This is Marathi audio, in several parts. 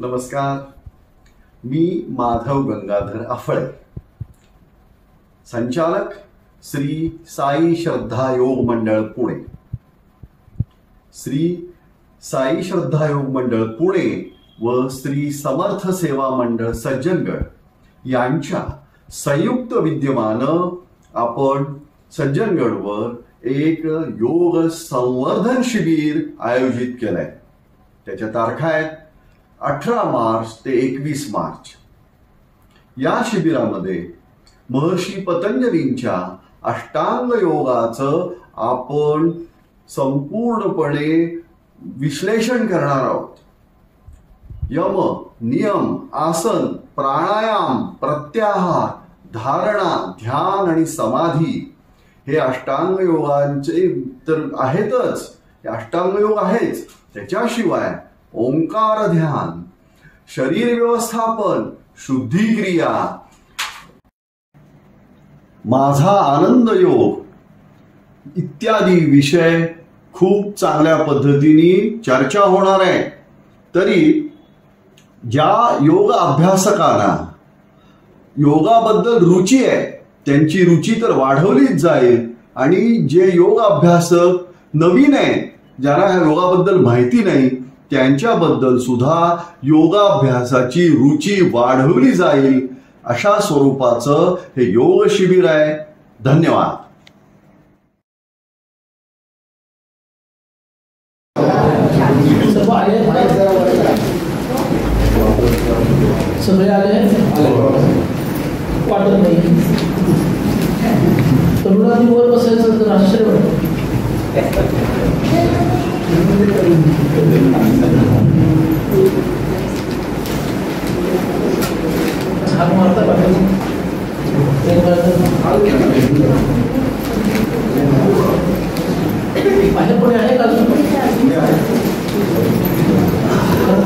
नमस्कार, मी माधव गंगाधर आफळे, संचालक श्री साई श्रद्धा योग मंडळ पुणे. श्री साई श्रद्धा योग मंडळ पुणे व श्री समर्थ सेवा मंडळ सज्जनगड यांच्या संयुक्त विद्यमानं आपण सज्जनगडवर एक योग संवर्धन शिबिर आयोजित केलंय. त्याच्या तारखा आहेत 18 मार्च ते 21 मार्च. या शिबिरामध्ये महर्षी पतंजलींच्या अष्टांग योगाचं आपण संपूर्णपणे विश्लेषण करणार आहोत. यम, नियम, आसन, प्राणायाम, प्रत्याहार, धारणा, ध्यान आणि समाधी हे अष्टांग योगांचे तर आहेतच. हे अष्टांग योग आहेच, त्याच्याशिवाय ओंकार ध्यान, शरीर व्यवस्थापन, शुद्धिक्रिया, माझा आनंद योग इत्यादी विषय खूप चांगल्या पद्धतीने चर्चा होणार आहे. तरी ज्या योग अभ्यासकांना योगाबद्दल रुची आहे त्यांची रुची तर वाढवलीच जाईल, आणि जे योग अभ्यासक नवीन आहे, ज्यांना ह्या योगाबद्दल माहिती नाही, त्यांच्याबद्दल सुद्धा योगाभ्यासाची रुची वाढवली जाईल. अशा स्वरूपाचं हे योग शिबिर आहे. धन्यवाद. सगळे आले वाटत नाही. तरुणांनी वर बसायचं तर आश्चर्य वाटत. हात मारता पाहिजे. बाहेर कोणी आहे का?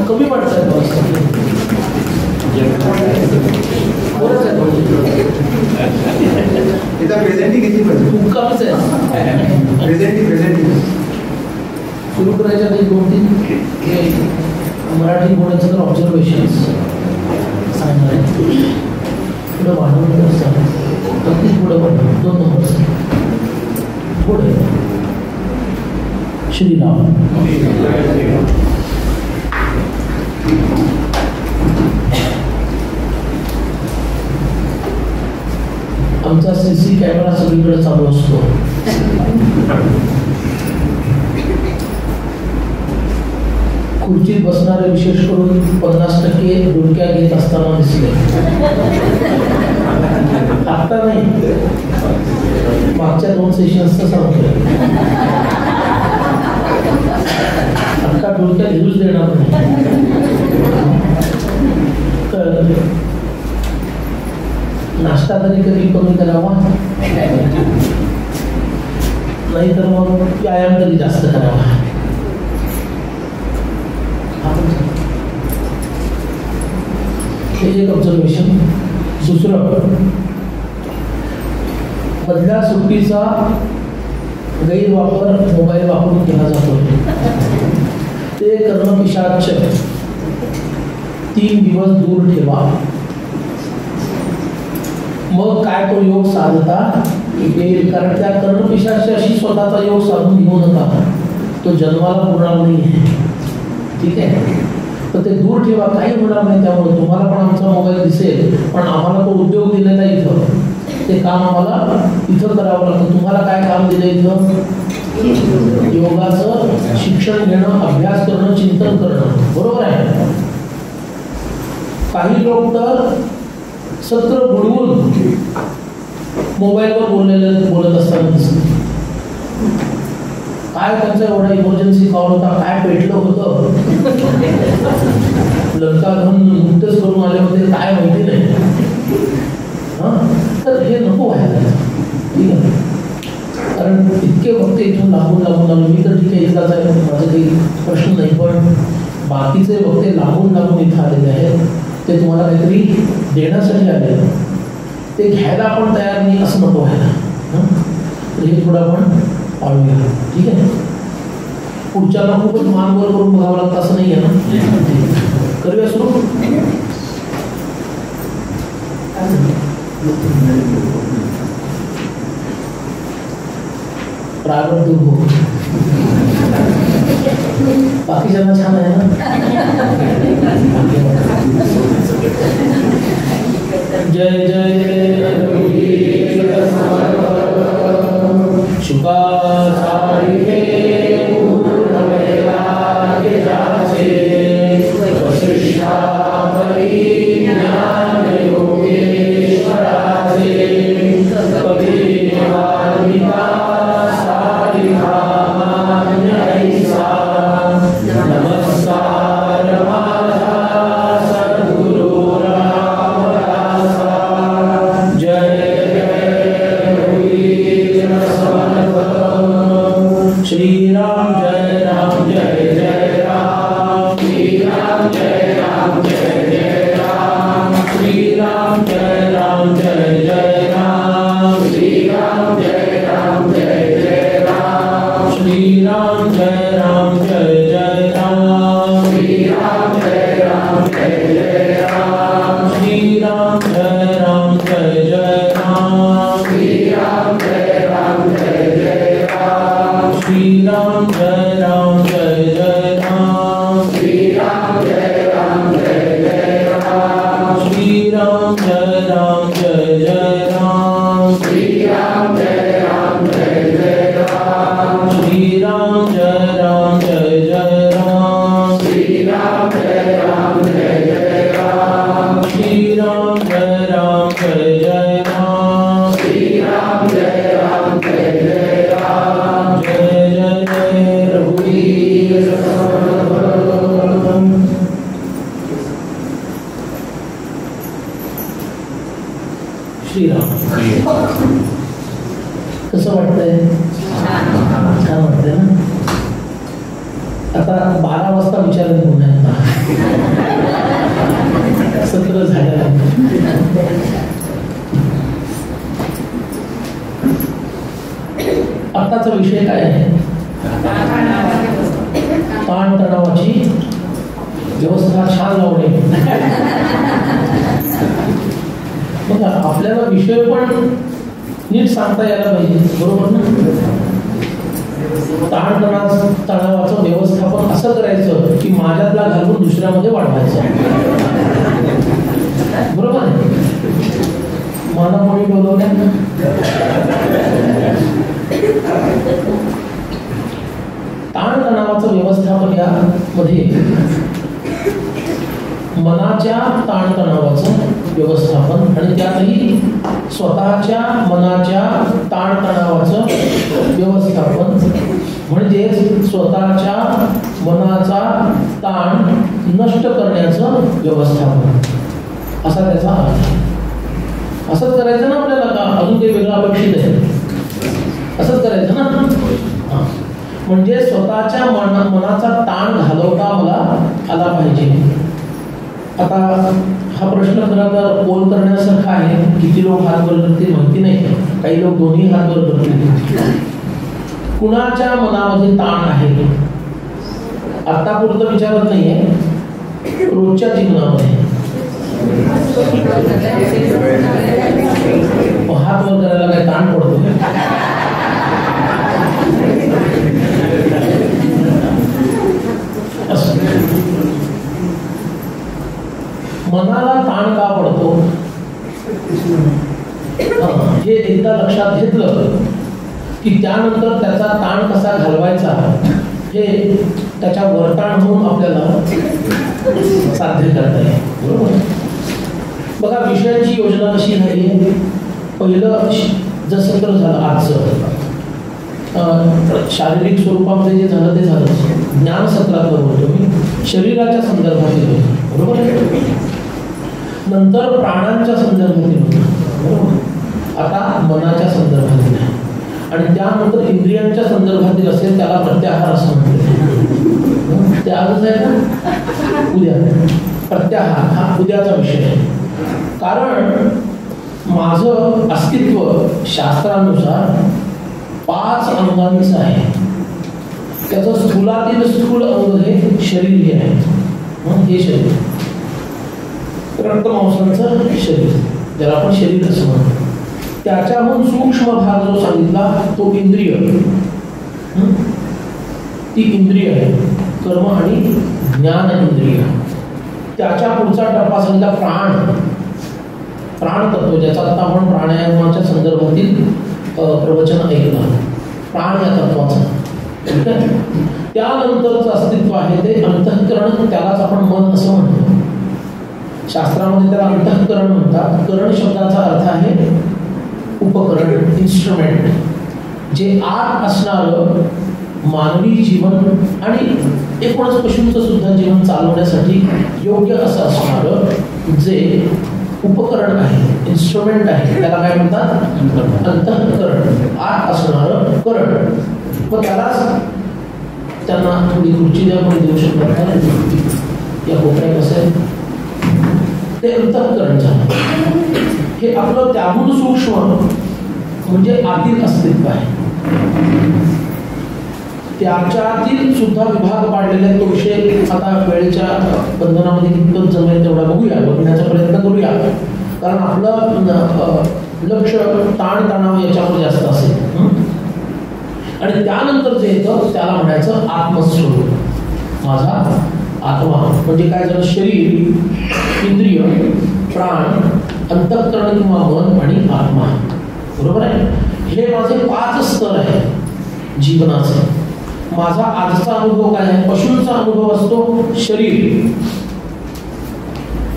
कमी वाटत सुरू करायच्या काही 2-3 मराठी बोलायचं तर ऑब्झर्वेशन सांगणार आहे. पुढे वाढवलं असतं अगदी पुढे वाढवलं 2 नंबर पुढे. श्रीराम. आमचा CC कॅमेरा सगळीकडे चालू असतो. खुर्चीत बसणारे विशेष करून 50% डोक्या घेत असताना दिसले. आता नाही, मागच्या 2 सेशन्सचं सांगतोय. आता डोक्यात घेऊच देणार नाही. नाश्ता तरी कधी कमी करावा, नाही तर मग व्यायाम तरी जास्त करावा. एक ऑब्झर्वेशन. दुसरं, मधल्या सुट्टीचा गैरवापर मोबाईल वापरून केला जातो. ते कर्मपिशाच 3 दिवस दूर ठेवा. मग काय तो योग साधता येईल. कारण त्या कर्मपिशाची अशी स्वतःचा योग साधून घेऊ नका, तो जन्माला पुरणार नाही. ठीक आहे, तर ते दूर ठेवा, काही होणार नाही. त्यामुळे तुम्हाला पण आमचा मोबाईल दिसेल, पण आम्हाला तो उद्योग दिलेला इथं, ते काम आम्हाला इथं करावं लागतं. तुम्हाला काय काम दिलं इथं? योगाचं शिक्षण घेणं, अभ्यास करणं, चिंतन करणं. बरोबर आहे. काही लोक तर सत्र बुडवून मोबाईलवर बोलत असताना दिसत. काय त्यांचा एवढा इमर्जन्सी कॉल होता, काय पेटलं होतं, लंका धन नुकतेच करून आले होते, काय माहिती नाही. तर हे नको व्हायला. ठीक आहे, कारण इतके वक्त इथून लागून आलो. मी तर ठीक आहे, इथलाच आहे, माझं काही प्रश्न नाही. पण बाकीचे वक्त लागून इथं आलेले आहेत, ते तुम्हाला काहीतरी देण्यासाठी आले, ते घ्यायला आपण तयार नाही, असं नको व्हायला. तर हे थोडं आपण पाळूया. ठीक आहे, पुढच्याला खूपच मान वर करून बघावं लागतं असं नाही आहे ना. करूया सुरू. प्रारब्ध भोग बाकीच्यांना छान आहे ना. जय जय शुका सारिके पूर्णमेवागे जाचे वशिष्ठा परिज्ञान योगेश्वराचे कवी वाल्मिका सारिका मान्यैसा नमस्कार माझा सद्गुरु रामदासा. जय श्रीराम जय राम जय जय राम. श्रीराम जय राम जय जय राम. श्रीराम जय राम जय जय राम. श्रीराम जय राम जय जय राम. श्रीराम जय राम जय जय राम. श्रीराम जय राम जय जय राम. श्रीराम जय राम जय जय राम. श्रीराम जय राम जय जय राम. श्रीराम जय राम जय जय राम. श्रीराम जय राम जय जय राम. श्रीराम जय राम जय जय राम. श्रीराम जय राम जय जय राम. श्रीराम जय राम जय जय राम. श्रीराम जय राम जय जय राम. श्रीराम जय राम जय जय राम. श्रीराम जय राम जय जय राम. जय जय जय रघुवीर समर्थ. श्रीराम. कसं वाटतंय? छान वाटतंय ना. आता 12 वाजता विचारलं पुन्हा सत्र झालं. आताचा विषय काय आहे? ताणतणावाची व्यवस्था छान लावणे. बघा आपल्याला विषय पण नीट सांगता यायला पाहिजे, बरोबर ना. तणावाचं व्यवस्थापन असं करायचं की माझ्यातला घालून दुसऱ्यामध्ये वाढवायचं, बरोबर आहे. मला कोणी बोलवल्या ताणतणावाचं व्यवस्थापन यामध्ये मनाच्या ताणतणावाचं व्यवस्थापन आणि त्यातही स्वतःच्या मनाच्या ताणतणावाचं व्यवस्थापन म्हणजे स्वतःच्या मनाचा ताण नष्ट करण्याचं व्यवस्थापन असा त्याचा अर्थ. असंच करायचं ना आपल्याला, का अजून काही वेगळं अपेक्षित आहे? असंच करायचं ना. म्हणजे स्वतःच्या मनाचा ताण घालवता मला आला पाहिजे. आता हा प्रश्न खरा तर पोल करण्यासारखा आहे. किती लोक हात वर करतील माहिती नाही, काही लोक दोन्ही हात वर करतील. कुणाच्या मनामध्ये ताण आहे आता पुरतं विचारत नाहीये, रोजच्या जीवनामध्ये हात वर करायला काही ताण पडतो? मनाला ताण का पडतो हे एकदा लक्षात घेतलं की त्यानंतर त्याचा ताण कसा घालवायचा हे त्याच्या वरताण म्हणून आपल्याला साध्य करता येईल, बरोबर. बघा विषयाची योजना कशी झाली. पहिलं जर सत्र झालं आजचं शारीरिक स्वरूपामध्ये जे झालं ते झालं. ज्ञान सत्रातलं बोलतो मी, शरीराच्या संदर्भातील होतं, बरोबर आहे. नंतर प्राणांच्या संदर्भातील होतं, आता मनाच्या संदर्भातील आहे. आणि त्यानंतर इंद्रियांच्या संदर्भातील असेल त्याला प्रत्याहार असं म्हणतात. ते आजच आहे ना, उद्या प्रत्याहार हा उद्याचा विषय आहे. कारण माझं अस्तित्व शास्त्रानुसार 5 अंगांचं आहे. त्याचं स्थूलातील स्थूल अंग हे शरीर हे आहे, हे शरीर. रक्तमांसाचं शरीर, ज्याला आपण शरीर असं म्हणतो. त्याच्याहून सूक्ष्म भाग जो सांगितला तो इंद्रिय. ती इंद्रिय आहे, कर्म आणि ज्ञान इंद्रिय. त्याच्या पुढचा टप्पा सांगितला प्राण, प्राण तत्व, ज्याचा आता आपण प्राणायामाच्या संदर्भातील प्रवचन ऐकलं. प्राण या तत्वाचं, ठीक आहे. त्यानंतरचं अस्तित्व आहे ते अंतःकरण, त्यालाच आपण मन असं म्हणतो. शास्त्रामध्ये त्याला अंतःकरण म्हणतात. करण शब्दाचा अर्थ आहे उपकरण, इन्स्ट्रुमेंट, जे आत असणारं मानवी जीवन आणि एकूणच पशूंचं सुद्धा जीवन चालवण्यासाठी योग्य असं असणारं जे उपकरण आहे, इन्स्ट्रुमेंट आहे, त्याला काय म्हणतात? अंतःकरण, आत असणारं करण. मग त्यालाच त्यांना थोडी खुर्ची द्या कोणी देऊ शकतात या कोपऱ्यात असेल ते अंतःकरण झालं. हे आपलं त्याहून सूक्ष्म म्हणजे आतील अस्तित्व आहे. त्याच्यातील सुद्धा विभाग पाडलेले आहेत. तो विषय आता वेळेच्या बंधनामध्ये कितपत जमेल तेवढा बघूया, बघण्याचा प्रयत्न करूया, कारण आपलं लक्ष ताणतणाव याच्यावर जास्त असेल. आणि त्यानंतर जे येतं त्याला म्हणायचं आत्मस्वरूप, माझा आत्मा. म्हणजे काय झालं? शरीर, इंद्रिय, प्राण, अंतःकरण किंवा मन आणि आत्मा. बरोबर आहे? हे माझे 5 स्तर आहे जीवनाचे. माझा आजचा अनुभव काय आहे? पशूंचा अनुभव असतो शरीर.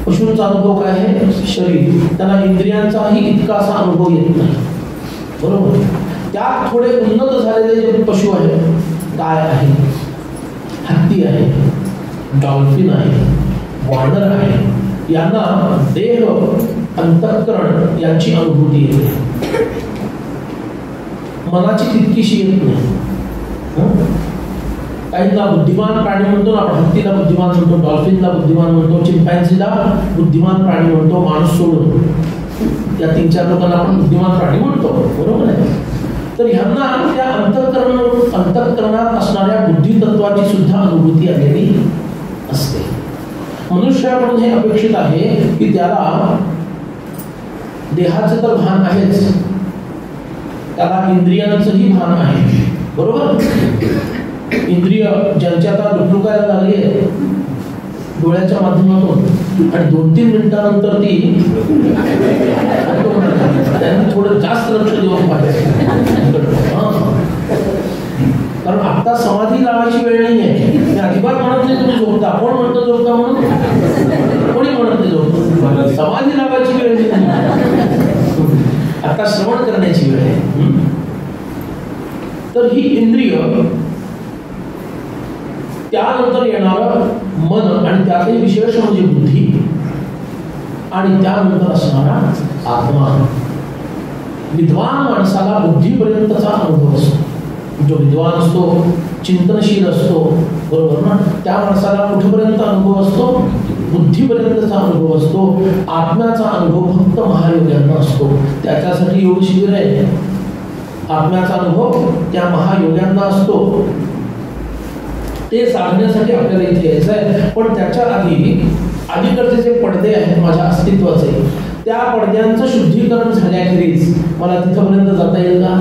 पशूंचा अनुभव काय आहे? शरीर. त्यांना इंद्रियांचाही इतका असा अनुभव येत नाही. बरोबर? त्यात थोडे उन्नत झालेले जे पशु आहेत, गाय आहे, हत्ती आहे, डॉल्फिन आहे, वानर आहे, यांना देह, अंतःकरण यांची अनुभूती येते. मनाची तितकीशी येत नाही. काहींना बुद्धिमान प्राणी म्हणतो ना आपण, हत्तीला बुद्धिमान म्हणतो, डॉल्फिनला बुद्धिमान म्हणतो, चिंपॅन्झीला बुद्धिमान प्राणी म्हणतो, माणूस सोडून या 3-4 लोकांना आपण बुद्धिमान प्राणी म्हणतो. बरोबर आहे? तर ह्यांना त्या अंतःकरणात असणाऱ्या बुद्धितत्वाची सुद्धा अनुभूती आलेली असते. मनुष्याकडून हे अपेक्षित आहे की त्याला देहाचं तर भान आहेच, त्याला इंद्रियांचंही भान आहे. बरोबर? इंद्रिय ज्यांच्या आता डुकडुकायला लागली डोळ्याच्या माध्यमातून आणि 2-3 मिनिटानंतर ती त्यांनी थोडं जास्त लक्ष देऊन पाहिजे. कारण आता समाधी लावायची वेळ नाही आहे. मी अजिबात म्हणत नाही तुम्ही झोपता, कोण म्हणतो झोपता म्हणून? कोणी म्हणत नाही झोपतो. समाधी लावायची वेळ नाही, आता श्रवण करण्याची वेळ आहे. तर ही इंद्रिय, त्यानंतर येणारं मन आणि त्यातही विशेष म्हणजे बुद्धी, आणि त्यानंतर असणारा आत्मा. विद्वान माणसाला बुद्धीपर्यंतचा अनुभव असतो. जो विद्वान असतो, चिंतनशील असतो, बरोबर ना, त्या माणसाला कुठेपर्यंत अनुभव असतो? बुद्धीपर्यंतचा अनुभव असतो. आत्म्याचा अनुभव फक्त महायोग्यांना असतो. त्याच्यासाठी योग शिबिर आहे. आत्म्याचा अनुभव त्या महायोग्यांना असतो. ते साधण्यासाठी आपल्याला इथे यायचं आहे. पण त्याच्या अलीकडचे जे पडदे आहेत माझ्या अस्तित्वाचे, त्या पडद्यांचं शुद्धीकरण झाल्याखेरीज मला तिथपर्यंत जाता येईल का?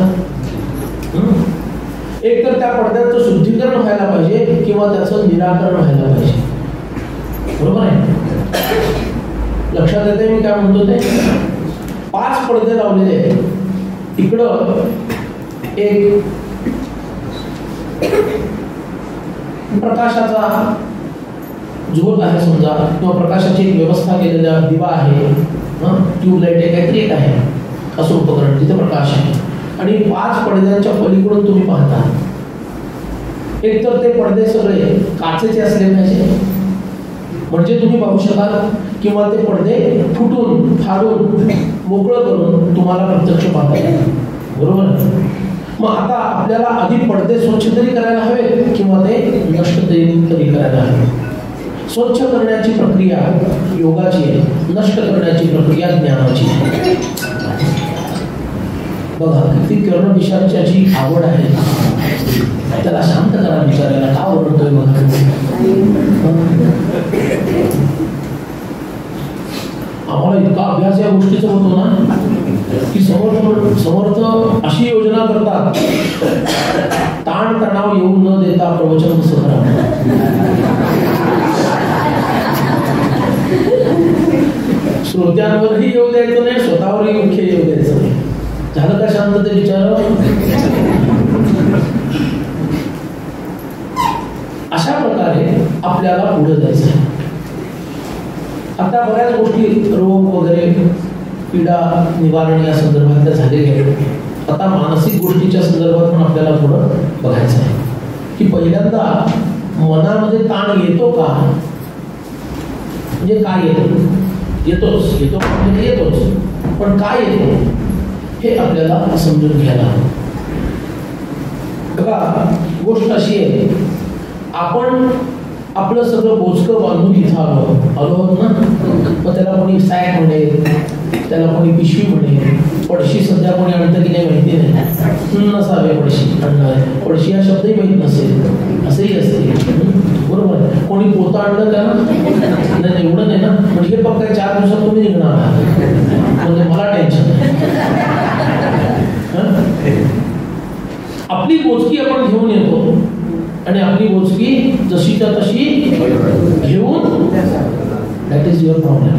एक तर त्या पडद्याचं शुद्धीकरण व्हायला पाहिजे किंवा त्याचं निराकरण व्हायला पाहिजे. बरोबर आहे? लक्षात येते मी काय म्हणतो ते? 5 पडदे लावलेले आहेत. इकडं एक प्रकाशाचा झोल आहे समजा, किंवा प्रकाशाची एक व्यवस्था केलेला दिवा आहे, ट्यूबलाईट आहे, काहीतरी एक आहे असं उपकरण जिथे प्रकाश आहे. आणि 5 पडद्यांच्या पलीकडून तुम्ही पाहता. एक तर ते पडदे सगळे काचेचे असले पाहिजे, म्हणजे तुम्ही पाहू शकाल, किंवा ते पडदे फुटून फाडून मोकळं करून तुम्हाला प्रत्यक्ष पाहता येईल. बरोबर? मग आता आपल्याला आधी पडदे स्वच्छ तरी करायला हवे किंवा ते नष्ट तरी करायला हवे. स्वच्छ करण्याची प्रक्रिया योगाची आहे, नष्ट करण्याची प्रक्रिया ज्ञानाची आहे. बघा किती कर्ण विचाराची आवड आहे, त्याला शांत करा. विचारायला का ओरडतोय बघा. अभ्यास या गोष्टीचा होतो ना, की समर्थ अशी योजना करतात, ताण तणाव येऊ न देता प्रवचन कसं करा. श्रोत्यांवरही येऊ द्यायचं नाही, स्वतःवरही मुख्य येऊ द्यायचं नाही. झालं का शांत ते विचार. अशा प्रकारे आपल्याला पुढे जायचं. आता बऱ्याच गोष्टी रोग वगैरे पीडा निवारण या संदर्भातल्या झालेल्या आहेत. आता मानसिक गोष्टीच्या संदर्भात पण आपल्याला थोडं बघायचं आहे की पहिल्यांदा मनामध्ये ताण येतो का, म्हणजे काय येतो म्हणजे येतोच, पण काय येतो हे आपल्याला समजून घ्यायला हवं. बघा गोष्ट अशी आहे, आपण आपलं सगळं बोचकं बांधून इथं आलो आहोत ना. मग त्याला कोणी सॅक म्हणेल, त्याला कोणी पिशवी म्हणेल, पडशी सध्या कोणी आणतं की नाही माहिती नाही, नसावे पडशी आणणार, पडशी हा शब्दही माहीत नसेल, असंही असते बरोबर. कोणी पोतं आणलं का, नाही एवढं नाही ना, म्हणजे फक्त 4 दिवसात तुम्ही निघणार, म्हणजे मला टेन्शन नाही. आपली बोचकी आपण घेऊन येतो आणि आपली बोचकी जशीच्या तशी घेऊन, दॅट इज युअर प्रॉब्लेम.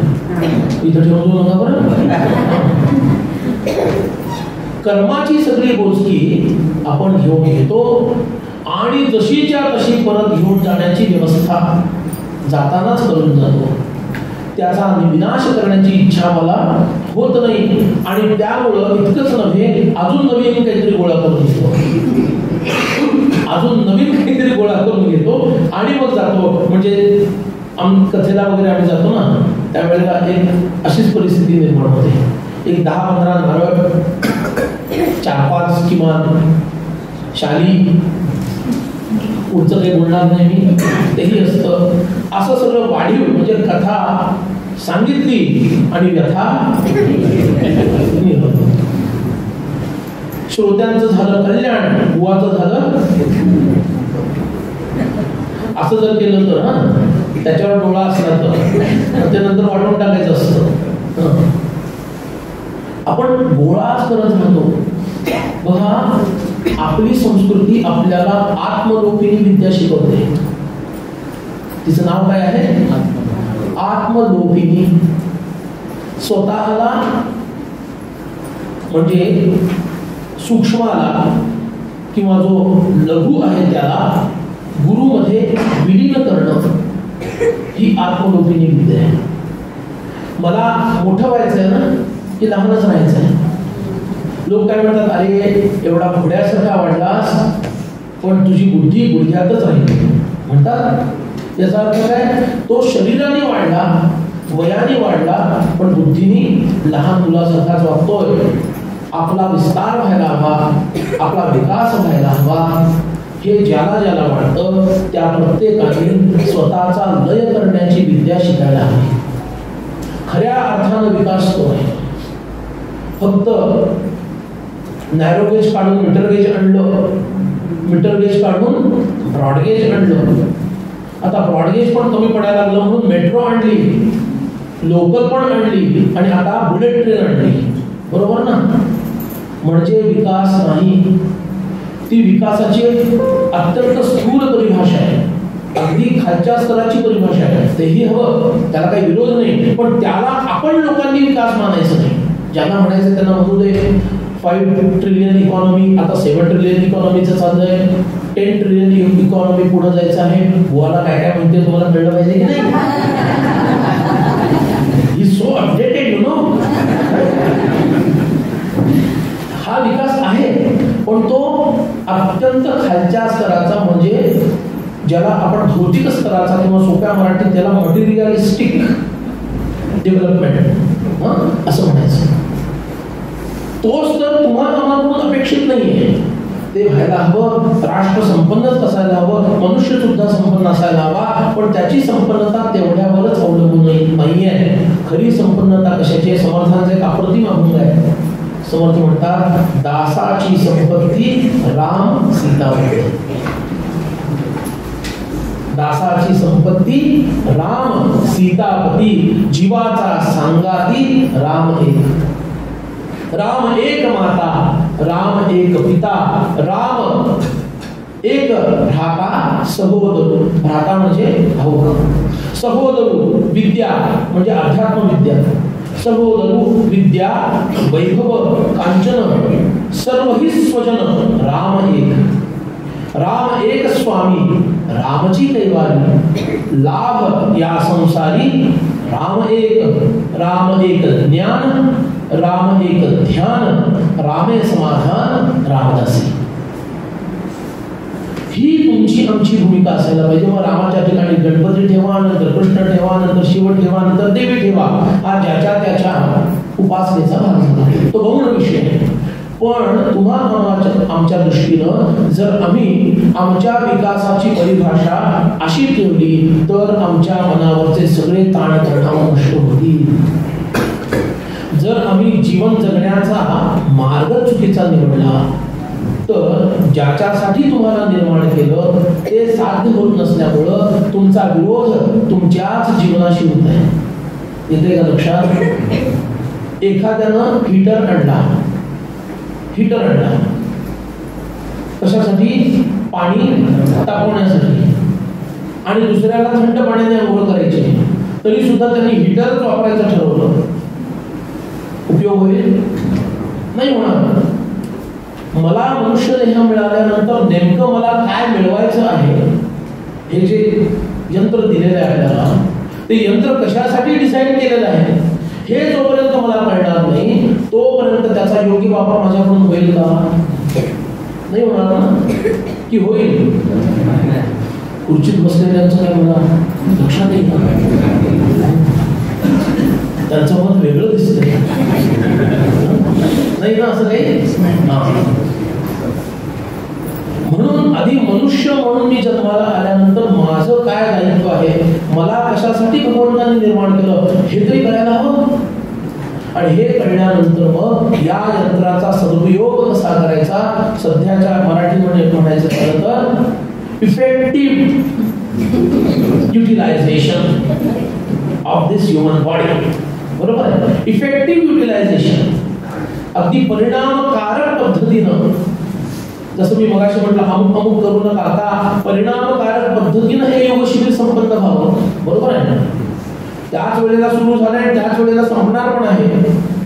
इथं ठेवून देऊ नका बरं. कर्माची सगळी बोचकी आपण घेऊन येतो आणि जशीच्या तशी परत घेऊन जाण्याची व्यवस्था जातानाच करून जातो. त्याचा विनाश करण्याची इच्छा मला होत नाही आणि त्यामुळं इतकंच नव्हे, अजून नवीन काहीतरी गोळा करून घेतो, अजून नवीन काहीतरी गोळा करून घेतो आणि मग जातो. म्हणजे कथेला वगैरे आम्ही जातो ना, त्यावेळेला एक अशीच परिस्थिती निर्माण होते. एक 10-15 नारळ, 4-5 किमान शाली, पुढचं काही बोलणार नाही मी, तेही असतं. असं सगळं वाढीव म्हणजे कथा सांगितली आणि व्यथा श्रोत्यांचं झालं कल्याण, बुवाचं झालं. असं जर केलं तर त्याच्यावर डोळा असला तर ते नंतर वाटून टाकायचं असतं. आपण गोळाच करत राहतो. बघा आपली संस्कृती आपल्याला आत्मलोपिनी विद्या शिकवते. तिचं नाव काय आहे? आत्मलोपिनी. स्वतःला म्हणजे सूक्ष्माला किंवा जो लघु आहे त्याला गुरुमध्ये विलीन करणं ही आत्मलोपिनी विद्या आहे. मला मोठं व्हायचं आहे ना, की लहानच राहायचं आहे. लोक काय म्हणतात, अरे एवढा घोड्यासारखा वाढलास पण तुझी बुद्धी गुडघ्यातच राहिली म्हणतात. याचा अर्थ काय, तो शरीराने वाढला, वयाने वाढला, पण बुद्धीने लहान मुलासारखाच वागतोय. आपला विस्तार व्हायला हवा, आपला विकास व्हायला हवा. हे ज्याला ज्याला वाटतं त्या प्रत्येकाने स्वतःचा लय करण्याची विद्या शिकायला हवी. खऱ्या अर्थानं विकास तो आहे. फक्त नॅरो गेज काढून मीटर गेज आणलं, मीटर गेज काढून ब्रॉड गेज आणलं. आता ब्रॉड गेज पण कमी पडायला लागलं म्हणून मेट्रो आणली, लोकल पण आणली आणि आता बुलेट ट्रेन आणली. बरोबर ना? म्हणजे विकास नाही. ती विकासाची अत्यंत स्थूल परिभाषा आहे, अगदी खालच्या स्तराची परिभाषा आहे. तेही हवं, त्याला काही विरोध नाही, पण त्याला आपण लोकांनी विकास मानायचं नाही. ज्यांना म्हणायचं त्यांना म्हणू दे. 5 ट्रिलियन इकॉनॉमी, आता 7 ट्रिलियन इकॉनॉमीचं चाललंय. 10 ट्रिलियन इकॉनॉमी पुढे जायचं आहे. बुवाला काय काय म्हणते तुम्हाला कळलं पाहिजे की नाही? ही सो अपडेटेड यू नो. हा विकास आहे, पण तो अत्यंत खालच्या स्तराचा, म्हणजे ज्याला आपण भौतिक स्तराचा किंवा सोप्या मराठीत त्याला मटेरियलिस्टिक डेव्हलपमेंट असं म्हणायचं. तोच तर तुम्हाला आम्हाला अपेक्षित नाहीये. ते व्हायला हवं. राष्ट्र संपन्नच असायला हवं, मनुष्य सुद्धा संपन्न असायला हवा, पण त्याची संपन्नता तेवढ्यावरच अवलंबून नाहीये. खरी संपन्नता कशाची आहे? समर्थांचे एक अप्रतिम अभंग आहे. समर्थ म्हणतात, दासाची संपत्ती राम सीतावती. दासाची संपत्ती राम सीतापती जीवाचा सांगाती राम एक. राम एक माता, राम एक पिता, राम एक भ्राता सहोदरू. भ्राता म्हणजे भाऊ, सहोदरू विद्या म्हणजे अध्यात्म विद्या, सहोदरू विद्या वैभव कांचन सर्वही स्वजन राम एक. राम एक स्वामी रामची कैवारी, लाभ या संसारी राम एक. राम एक ज्ञान, राम एक ध्यान, रामे समाधान रामदासी. ही तुमची आमची भूमिका असायला पाहिजे. मग रामाच्या ठिकाणी गणपती ठेवा, नंतर कृष्ण ठेवा, नंतर शिव ठेवा, नंतर देवी ठेवा. हा ज्याच्या त्याच्या उपासनेचा भाग झाला, तो गौण विषय आहे. पण तुम्हाला आमच्या दृष्टीनं जर आम्ही आमच्या विकासाची परिभाषा अशी ठेवली तर आमच्या मनावरचे सगळे ताणतणाव नष्ट होतील. जर आम्ही जीवन जगण्याचा मार्ग चुकीचा निवडला तर ज्याच्यासाठी तुम्हाला निर्माण केलं ते साध्य होत नसल्यामुळं तुमचा विरोध तुमच्याच जीवनाशी होत आहे. येते का लक्षात? एखाद्यानं हीटर आणला कशासाठी? पाणी तापवण्यासाठी, आणि दुसऱ्याला थंड पाण्याने आंघोळ करायची, तरी सुद्धा त्यांनी हीटरच वापरायचं ठरवलं. उपयोग होईल? नाही होणार. मला मनुष्य देह मिळाल्यानंतर नेमकं मला काय मिळवायचं आहे हे जे यंत्र दिलेलं आहे आपल्याला, ते यंत्र कशासाठी डिझाईन केलेलं आहे हे जोपर्यंत मला कळणार नाही तोपर्यंत त्याचा योग्य वापर माझ्याकडून होईल का? नाही होणार ना. की होईल? खुर्चीत बसलेल्यांचं काय मला लक्षात येईल का? त्यांचं मत वेगळं दिसतंय नाही ना, असं काही. म्हणून आधी मनुष्य म्हणून मी जन्माला आल्यानंतर माझं काय दायित्व आहे, मला कशासाठी भगवंताने निर्माण केलं हे तरी करायला हवं. आणि हे कळल्यानंतर मग या यंत्राचा सदुपयोग कसा करायचा, सध्याच्या मराठीमध्ये म्हणायचं झालं तर effective utilization of this human body. बरोबर आहे? इफेक्टिव्ह युटिलायझेशन, अगदी परिणामकारक पद्धतीनं. जसं मी मगाशी म्हटलं अमुक करू नका, आता परिणामकारक पद्धतीनं हे योग शिबिर संपन्न व्हावं. बरोबर आहे ना? त्याच वेळेला सुरू झालंय, त्याच वेळेला संपणार पण आहे,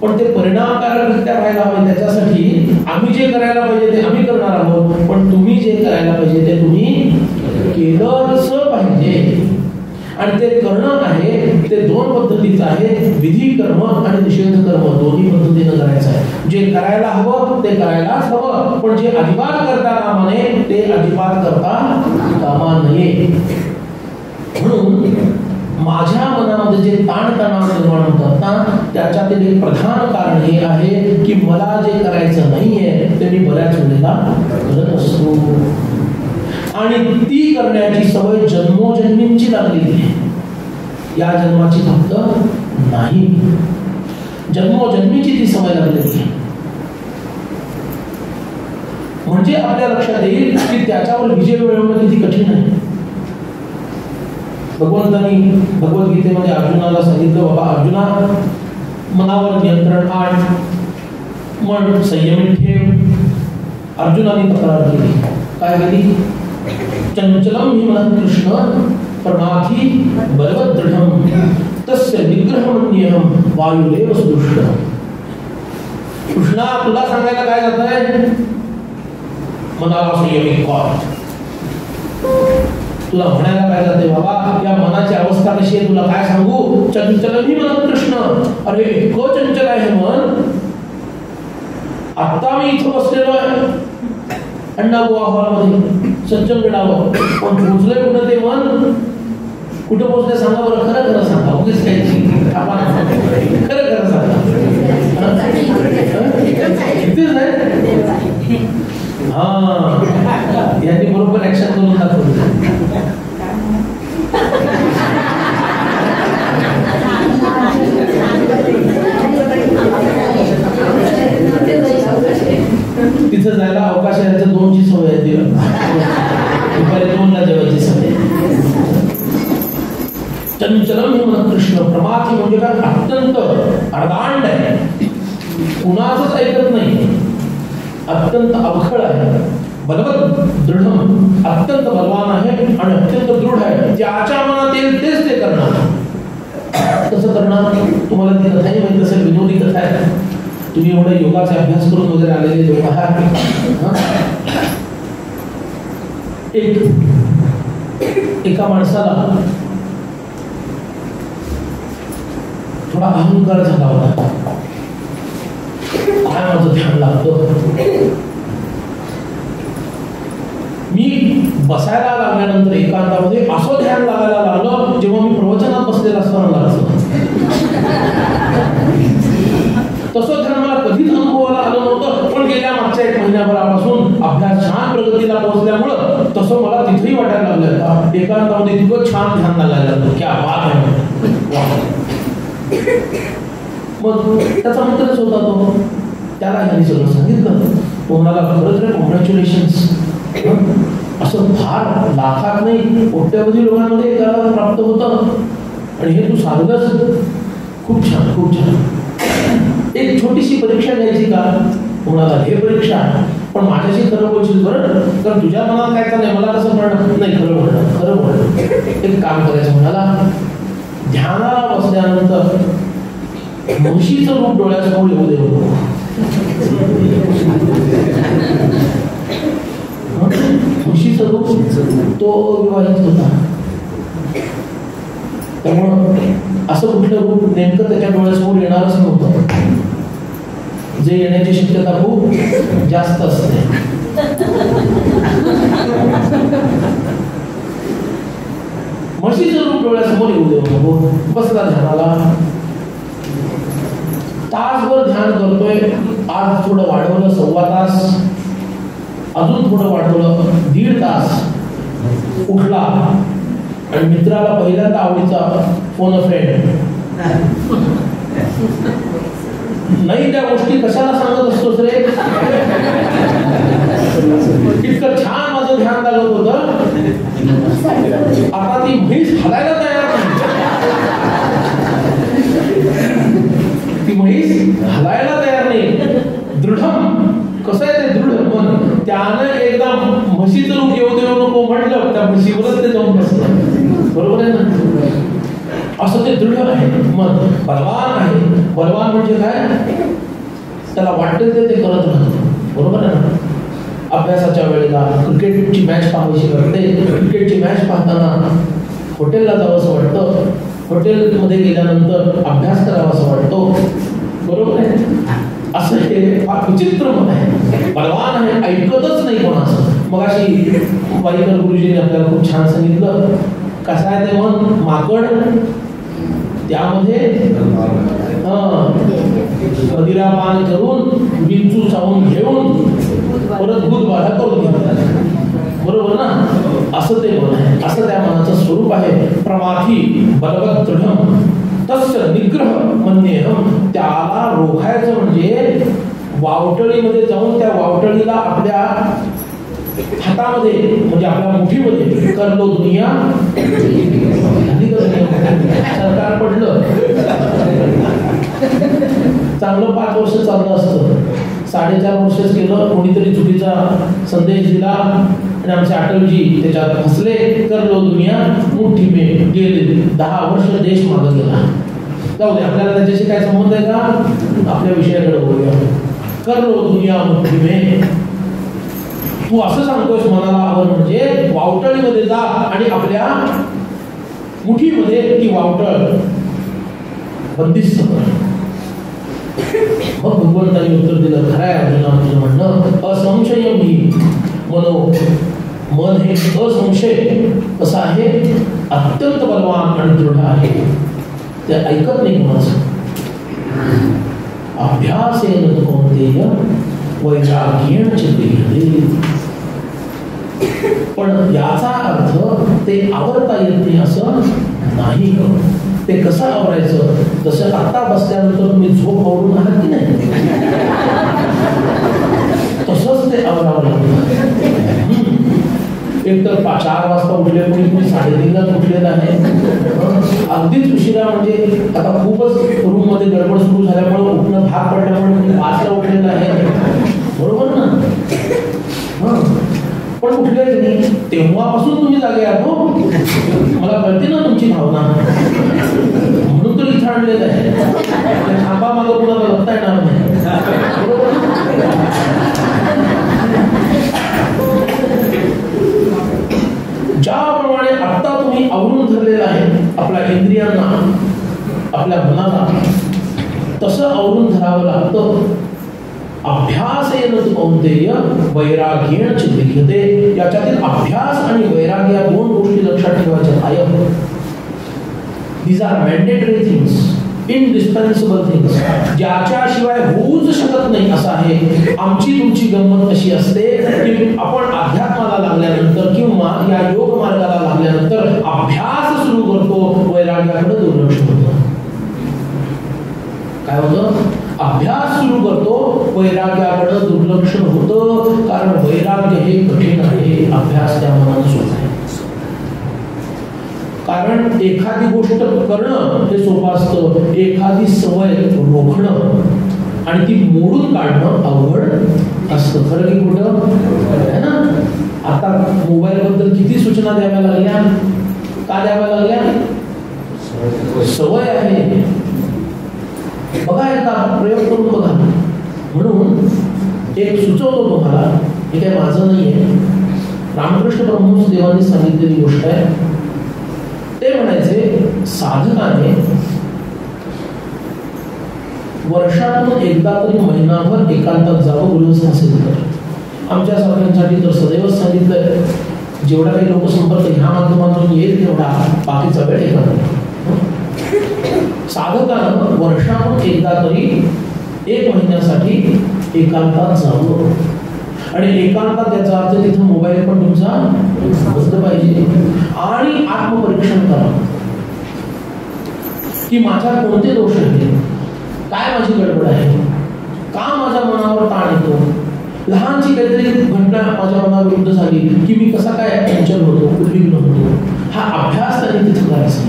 पण ते परिणामकारकरित्या व्हायला हवे. त्याच्यासाठी आम्ही जे करायला पाहिजे ते आम्ही करणार आहोत, पण तुम्ही जे करायला पाहिजे ते तुम्ही केलंच पाहिजे. आणि ते करणं आहे ते दोन पद्धतीचं आहे, विधी कर्म आणि निषेध कर्म, दोन्ही पद्धतीनं करायचं आहे. जे करायला हवं ते करायलाच हवं, पण जे अजिबात करता कामा नये ते अजिबात करता कामा नये. म्हणून माझ्या मनामध्ये जे ताणतणाव निर्माण होतात ना, त्याच्यातील एक प्रधान कारण हे आहे की मला जे करायचं नाहीये ते मी बऱ्याच वेळेला करत असतो. आणि ती करण्याची सवय जन्मोजन्मींची लागलेली आहे, या जन्माची फक्त नाही, जन्मोजन्मीची ती सवय लागलेली आहे. म्हणजे आपल्या लक्षात येईल की त्याच्यावर विजय मिळवणं किती कठीण आहे. भगवंतांनी भगवद्गीतेमध्ये अर्जुनाला सांगितलं, बाबा अर्जुना, मनावर नियंत्रण आण, मन संयमित ठेव. अर्जुनाने तक्रार केली. काय केली? चंचलम हि मन कृष्ण प्रमाथी बलवत दृढम तस्य निग्रहमन्यहम वायुरेव सुदुष्ट. कृष्णा, तुला सांगायला काय जात आहे? मनाला संयमित कर. तुला म्हणायला काय जाते? बाबा, या मनाची अवस्था कशी आहे तुला काय सांगू? चंचलम हि मन कृष्ण. अरे इतकं चंचल आहे मन. आता मी इथं बसलेलो आहे अण्णा गोवा हॉलमध्ये सज्जनगडावर, पण पोचलंय कुठं ते मन? कुठं पोचलंय सांगा बरं, खरं खरं सांगा. उगीच काय खरं खरं सांगा. इथेच नाही? हा, यांनी बरोबर ऍक्शन करून दाखवलं. तिथं जायला अवकाश आहे, 2ची सवय आहे, दुपारी 2ला जेवायची सवय. चंचलम मन कृष्ण. प्रमाथी म्हणजे काय, अत्यंत अर्धांड आहे, कुणाचंच ऐकत नाही, अत्यंत अवखळ आहे, बलवत दृढ, अत्यंत बलवान आहे आणि अत्यंत दृढ आहे. ज्याच्या मनात येईल तेच ते करणार. कसं करणार, तुम्हाला ती कथाही माहिती असेल, विनोदी कथा आहे. तुम्ही एवढा योगाचा अभ्यास करून वगैरे आलेले लोक आहात. एका माणसाला थोडा अहंकार झाला होता. काय माझं ध्यान लागतं. मी बसायला लागल्यानंतर एकांतामध्ये असं ध्यान लागायला लागलं जेव्हा मी प्रवचनात बसलेला असताना लागलं. तसं ध्यान मला कधीच अनुभवाला आलं नव्हतं, पण गेल्या मागच्या 1 महिन्याभरापासून अभ्यास छान प्रगतीला पोहोचल्यामुळं तसं मला तिथेही वाटायला लागलं. एकांतामध्ये तिथं छान ध्यान लागायला लागलं. क्या बात आहे. मग त्याचा मित्रच होता तो, त्याला ह्यांनी सगळं सांगितलं. तो म्हणाला, खरंच रे, कॉंग्रॅच्युलेशन्स, असं फार लाखात नाही कोट्यावधी लोकांमध्ये एकाला प्राप्त होतं आणि हे तू साधलंस, खूप छान, खूप छान. एक छोटीशी परीक्षा घ्यायची का. कोणाला हे परीक्षा, पण माझ्याशी खरं बोलशील बरं, कारण तुझ्या मनात काय चाललंय मला कसं म्हणणं नाही, खरं म्हणणं, खरं म्हणणं. एक काम करायचं म्हणाला, ध्यानाला बसल्यानंतर म्हशीचं रूप डोळ्यासमोर येऊ दे. म्हशीचं रूप, तो विवाहित होता, त्यामुळं असं कुठलं रूप नेमकं त्याच्या डोळ्यासमोर येणारच नव्हतं, जे येण्याची शक्यता खूप जास्त असते. म्हशीचं रूप डोळ्यासमोर येऊ देऊ. बसला ध्यानाला, तासभर ध्यान करतोय. आज थोडं वाढवलं, 1.25 तास, अजून थोडं वाढवलं, 1.5 तास. उठला आणि मित्राला पहिल्यांदा आवडीचा फोन फ्रेंड. नाही त्या गोष्टी कशाला सांगत असतोस रे, इतकं छान माझं ध्यान लागत होतं, आता ती म्हैस हलायला तयार नाही. ती म्हैस हलायला तयार नाही. दृढम, कसं आहे ते दृढ मन. त्यानं एकदा म्हशीचं रूप येऊ देऊ नको म्हटलं, त्या म्हशीवरच ते जाऊन बसलं. बरोबर आहे ना. असं ते दृढ आहे मन, बलवान आहे. बलवान म्हणजे काय, त्याला वाटतं ते करत राहतं. बरोबर आहे ना. अभ्यासाच्या वेळेला क्रिकेटची मॅच पाहायची वाटते, क्रिकेटची मॅच पाहताना हॉटेलला जावं असं वाटतं, हॉटेलमध्ये गेल्यानंतर अभ्यास करावा असं वाटतो. बरोबर आहे. असं हे फार विचित्र मत आहे. बलवान आहे, ऐकतच नाही कोणाचं. मग अशी वाईकर गुरुजींनी आपल्याला खूप छान सांगितलं, कसं आहे ते मन, माकड, त्यामध्ये मदिरापान करून विंचू चावून घेऊन परत दूध वाढा करून घेतात. बरोबर ना. असं ते मन आहे, असं त्या मनाचं स्वरूप आहे. प्रमाथी बलवत दृढम तस्य निग्रह मन्येहम. त्याला रोखायचं म्हणजे वावटळीमध्ये जाऊन त्या वावटळीला आपल्या हातामध्ये म्हणजे आपल्या मुठीमध्ये करलो दुनिया. सरकार पडलं, चांगलं 5 वर्ष चाललं असतं, 4.5 वर्षच केलं, कोणीतरी चुकीचा संदेश दिला आणि आमचे अटलजी त्याच्यात फसले. करलो दुनिया मुठ्ठी में गेले. 10 वर्ष देश मागे गेला. जाऊ दे, आपल्याला त्याच्याशी काय संबंध आहे का, आपल्या विषयाकडे बोलूया. करलो दुनिया मुठ्ठी में. तू असं सांगतोयस मनाला हवं म्हणजे वावटळीमध्ये जा आणि आपल्या मुठीमध्ये ती वावटळ बंदिस्त कर. मग भगवंतांनी उत्तर दिलं, खरंय अर्जुना तुझं म्हणणं, असंशय मी मनो. मन हे असंशय कसं आहे, अत्यंत बलवान आणि दृढ आहे. ते ऐकत नाही कोणाचं. अभ्यासेन कौन्तेय वैराग्येण च क्रियते. पण याचा अर्थ ते आवरता येत नाही असं नाही. ते कसं आवरायचं, जसं आता बसल्यानंतर तुम्ही झोप आवरून आहात की नाही, तसंच ते आवरावं लागतं. एक तर 4 वाजता उठले, कुणी 3:30ला उठलेलं आहे. अगदीच उशिरा, म्हणजे आता खूपच रूम मध्ये गडबड सुरू झाल्यामुळे उठणं भाग पडल्यामुळे कुणी 5ला उठलेलं आहे. बरोबर ना? पण उठलेच नाही. तेव्हापासून तुम्ही जागे आहात हो. मला कळते ना तुमची भावना, म्हणून तर इथं आणलेलं आहे. थांबा मागं कुणाला बघता येणार नाही. ज्याप्रमाणे आता तुम्ही आवरून धरलेलं आहे आपल्या इंद्रियांना, आपल्या मनाला, तसं आवरून धरावं लागतं. अभ्यासेन तु कौंतेय वैराग्येण चित्ते. याच्यातील अभ्यास आणि वैराग्य या 2 गोष्टी लक्षात ठेवायच्या. कायम these are mandatory things, indispensable things, ज्याच्याशिवाय होऊच शकत नाही. असं आहे आमची तुमची गंमत अशी असते की आपण अध्यात्माला लागल्यानंतर किंवा या योग मार्गाला लागल्यानंतर अभ्यास सुरू करतो, वैराग्याकडे दुर्लक्ष होतं. काय होतं? अभ्यास सुरू करतो, वैराग्याकडे दुर्लक्ष होतं. कारण वैराग्य हे कठीण आहे, अभ्यास त्या मनानं सोपं आहे. कारण एखादी गोष्ट करणं हे सोपं असतं, एखादी सवय रोखणं आणि ती मोडून काढणं अवघड असतं. खरं की खोटं आहे ना? आता मोबाईल बद्दल किती सूचना द्याव्या लागल्या? का द्याव्या लागल्या? सवय आहे. बघा, एकदा प्रयोग करून बघा. म्हणून एक सुचवतो तुम्हाला, हे काही माझं नाही आहे, रामकृष्ण परमहंस देवांनी सांगितलेली गोष्ट आहे. ते म्हणायचे साधकाने वर्षातून एकदा तरी महिनाभर एकांतात जावं, गृहस्थ असेल तर. आमच्या सारख्यांसाठी तर सदैवच सांगितलंय, जेवढा काही लोकसंपर्क ह्या माध्यमातून येईल तेवढा, बाकीचा वेळ एकांतात. साधकानं वर्षातून एकदा तरी 1 महिन्यासाठी एकांतात जावं. आणि एकांतात याचा अर्थ तिथं मोबाईल पण तुमचा बंद पाहिजे. आणि आत्मपरीक्षण करा की माझ्या कोणते दोष आहेत, काय माझी गडबड आहे, का माझ्या मनावर ताण येतो, लहानशी काहीतरी घटना माझ्या मनाविरुद्ध झाली की मी कसा काय चंचल होतो, उद्विग्न होतो. हा अभ्यास त्यांनी तिथं करायचा.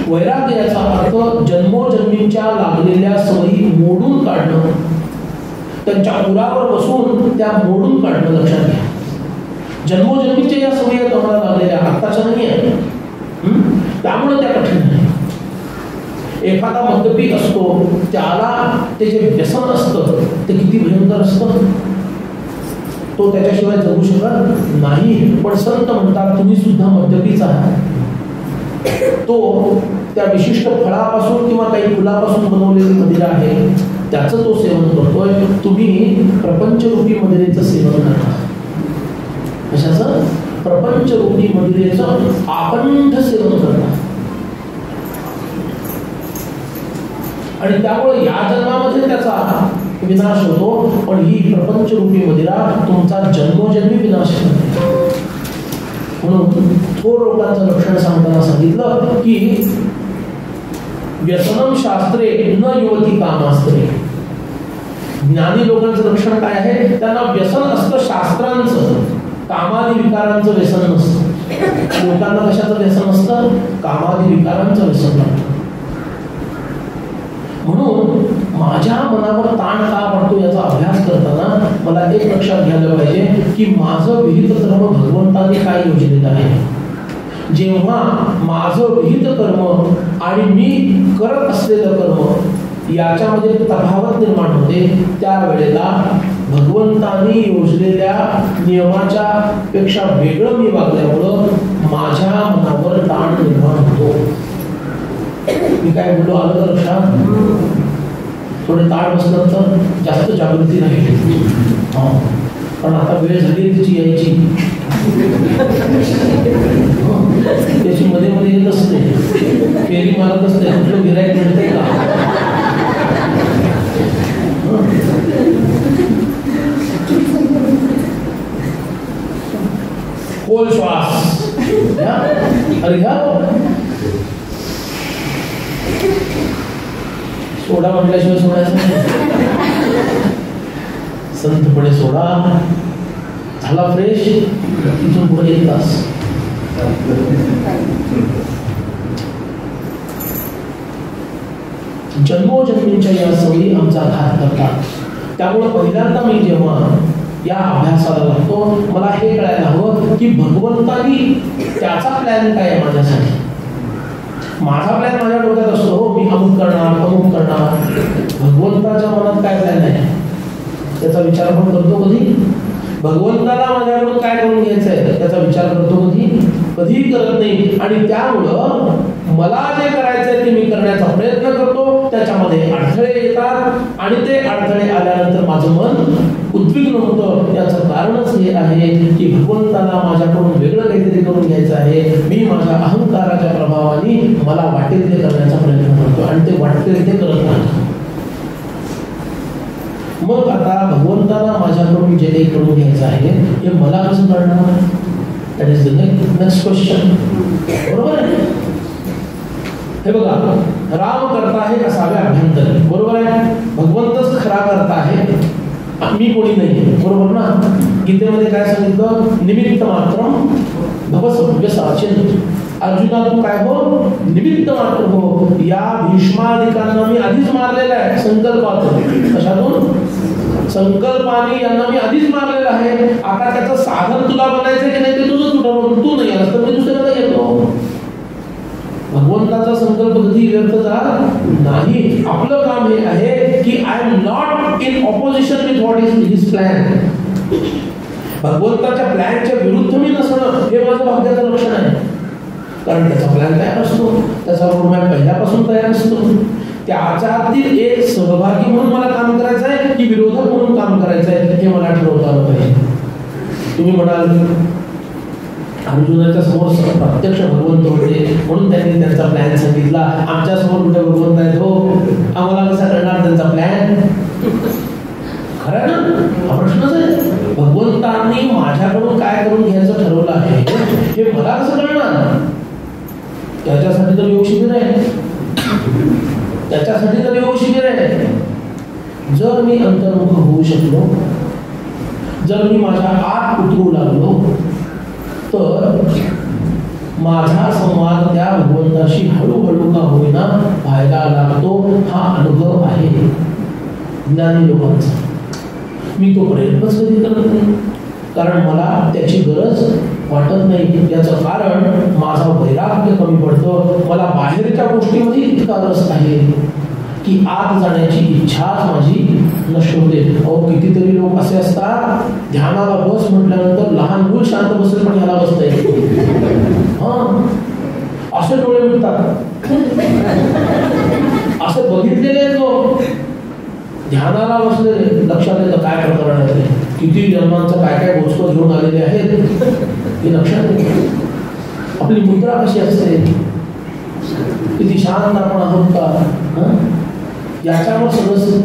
वैराग्य याचा अर्थ जन्मोजन्मींच्या लागलेल्या सवयी मोडून काढणं, त्यांच्या उरावर बसून त्या मोडून काढणं. लक्षात घ्या, जन्मोजन्मीच्या या सवयी तुम्हाला लागलेल्या, आत्ताच्या नाही आहे, त्यामुळे त्या कठीण आहे. एखादा मद्यपी असतो, त्याला ते जे व्यसन असतं ते किती भयंकर असतं, तो त्याच्याशिवाय जगू शकत नाही. पण संत म्हणतात तुम्ही सुद्धा मद्यपीच आहात. तो त्या विशिष्ट फळापासून किंवा काही फुलापासून बनवलेली मदिरा आहे, त्याचं तो सेवन करतोय. तुम्ही प्रपंचरूपी मदिरेचं सेवन करता. कशाचं? प्रपंचरूपी मदिरेचं आकंठ सेवन करता. आणि त्यामुळे या जन्मामध्ये त्याचा विनाश होतो, पण ही प्रपंचरूपी मदिरा तुमचा जन्मोजन्मी विनाश करते. म्हणून थोर रोगाचं लक्षण सांगताना सांगितलं की व्यसनम शास्त्रे न युवती कामास्त्रे. ज्ञानी लोकांचं लक्षण काय आहे? त्यांना व्यसन असतं शास्त्रांचं, कामादी विकारांचं व्यसन नसतं. लोकांना कशाचं व्यसन असतं? कामादी विकारांचं व्यसन लागतं. म्हणून माझ्या मनावर ताण का पडतो याचा अभ्यास करताना मला एक लक्षात घ्यायला पाहिजे की माझं विहित कर्म भगवंताने काय योजलेलं आहे. जेव्हा माझं विहित कर्म आणि मी करत असलेलं कर्म याच्यामध्ये तफावत निर्माण होते, त्यावेळेला भगवंतानी योजलेल्या नियमाच्या पेक्षा वेगळं मी वागल्यामुळं माझ्या मनावर ताण निर्माण होतो. मी काय बोललो आलं तर लक्षात? थोडे ताळ बसलं तर जास्त जागृती राहील. पण आता वेळ झाली तिची यायची, त्याची मध्ये मध्ये येत असते, फेरी मारत असते, कुठलं गिराईक मिळते का? खोल श्वास अरे घ्या. सोडा म्हटल्याशिवाय सोडायचं नाही. संतपणे सोडा. झाला फ्रेश. तिथून पुढे 1 तास. जन्मोजन्मींच्या या सवयी आमचा घात करतात. त्यामुळे पहिल्यांदा मी जेव्हा या अभ्यासाला लागतो मला हे कळायला हवं की भगवंतानी त्याचा प्लॅन काय आहे माझ्यासाठी. माझा प्लॅन माझ्या डोक्यात असतो, हो मी अमुक करणार अमुक करणार. भगवंताच्या मनात काय प्लॅन आहे त्याचा विचार आपण करतो कधी. भगवंताला माझ्याकडून काय करून घ्यायचं आहे त्याचा विचार करतो कधीही करत नाही. आणि त्यामुळं मला जे करायचंय ते मी करण्याचा प्रयत्न करतो. त्याच्यामध्ये अडथळे येतात आणि ते अडथळे आल्यानंतर माझं मन उद्विग्न होतं. याचं कारणच हे आहे की भगवंताला माझ्याकडून वेगळं काहीतरी करून घ्यायचं आहे. मी माझ्या अहंकाराच्या प्रभावाने मला वाटेल ते करण्याचा प्रयत्न करतो आणि ते वाटेल ते करत नाही. मग आता भगवंताला माझ्याकडून जे काही करून घ्यायचं आहे हे मला कसं कळणार. That is the next question. बरोबर आहे. हे बघा, राम करता आहे असावे अभ्यंतर. बरोबर आहे. भगवंतच खरा करता आहे, मी कोणी नाही. बरोबर ना. गीतेमध्ये काय सांगितलं, निमित्त मात्र भवसव्य साचिन. अर्जुना तू काय हो, निमित्त मात्र हो. या भीष्मादिकांना मी आधीच मारलेला आहे संकल्पातून. कशातून? संकल्पाने यांना मी आधीच मारलेलं आहे. आता त्याचं साधन तुला बनायचं की नाही ते तुझं ठरवून. तू नाही आलास तर मी दुसऱ्याला येतो. भगवंताचा संकल्प कधी व्यर्थ जात नाही. आपलं काम हे आहे की I am not in opposition with what is his plan. भगवंताच्या प्लॅनच्या विरुद्ध मी नसणं हे माझं भाग्याचं लक्षण आहे. कारण त्याचा प्लॅन तयार असतो, त्याचा रोडमॅप पहिल्यापासून तयार असतो. त्याच्यातील एक सहभागी म्हणून मला काम करायचं आहे की विरोधक म्हणून काम करायचं आहे हे मला ठरवता आलं पाहिजे. तुम्ही म्हणाल अर्जुनाच्या समोर प्रत्यक्ष भगवंत होते म्हणून त्यांनी त्यांचा प्लॅन सांगितला. आमच्या समोर कुठे भगवंत आहेत हो, आम्हाला कसा करणार त्यांचा प्लॅन. खरं ना, हा प्रश्नच आहे. भगवंतांनी माझ्याकडून काय करून घ्यायचं ठरवलं आहे हे मला कसं कळणार. त्याच्यासाठी तर योग शिबिर आहे, त्याच्यासाठी तर योग शिबिर आहे. जर मी अंतर्मुख होऊ शकलो, जर मी माझ्या आत उतरू लागलो तर माझा संवाद त्या भगवंताशी हळूहळू का होईना व्हायला लागतो. हा अनुभव आहे ज्ञानी लोकांचा. मी तो प्रयत्नच कधी करत नाही कारण मला त्याची गरज वाटत नाही. याचं कारण माझा वैराग्य कमी पडतं. मला बाहेरच्या गोष्टीमध्ये इतका रस आहे की आत जाण्याची इच्छाच माझी नष्ट होते. अहो कितीतरी लोक असे असतात, ध्यानाला बस म्हटल्यानंतर लहान मूल शांत बसेल पण ह्याला बसता येत. असे डोळे मिळतात, असे बघितलेले लोक ध्यानाला बसलेले. लक्षात येतं काय प्रकरण आहे ते. किती जन्मांचं काय काय गोष्ट घेऊन आलेले आहेत हे लक्षात येतं. आपली मुद्रा कशी असते, किती शांत आपण आहोत का, याच्यावर सगळं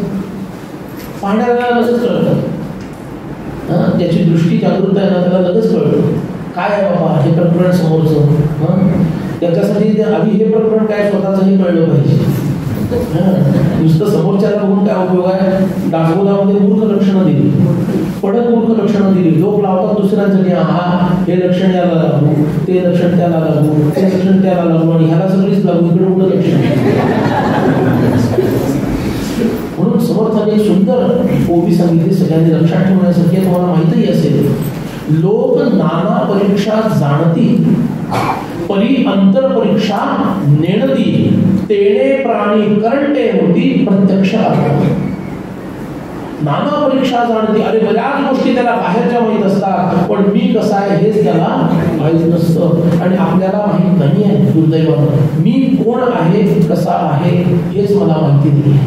पाहण्याला लगेच कळतं. त्याची दृष्टी जागृत आहे ना त्याला लगेच कळतं काय आहे बाबा हे प्रकरण समोरचं. त्याच्यासाठी आधी हे प्रकरण काय स्वतःच हे कळलं पाहिजे. नुसतं समोरच्याला बघून काय उपयोग आहे. दाखवण्यामध्ये मूर्ख लक्षणं दिली, पडक मूर्ख लक्षणं दिली. लोक लावतात दुसऱ्यांसाठी, हा हे लक्षण याला लागू, ते लक्षण त्याला लागू, ते लक्षण त्याला लागू आणि ह्याला सगळीच लागू. इकडे कुठं लक्षण. म्हणून समर्थाने एक सुंदर ओवी सांगितली सगळ्यांनी लक्षात ठेवण्यासाठी. तुम्हाला माहितीही असेल, लोक नाना परीक्षा जाणती परी अंतर परीक्षा नेणती तेणे प्राणी करंटे होती प्रत्यक्ष अर्थ. नाना परीक्षा जाणती. अरे बऱ्याच गोष्टी त्याला बाहेरच्या माहीत असतात पण मी कसा आहे हेच त्याला माहीत नसतं. आणि आपल्याला माहीत नाही आहे दुर्दैवानं. मी कोण आहे, कसा आहे हेच मला माहिती दिली.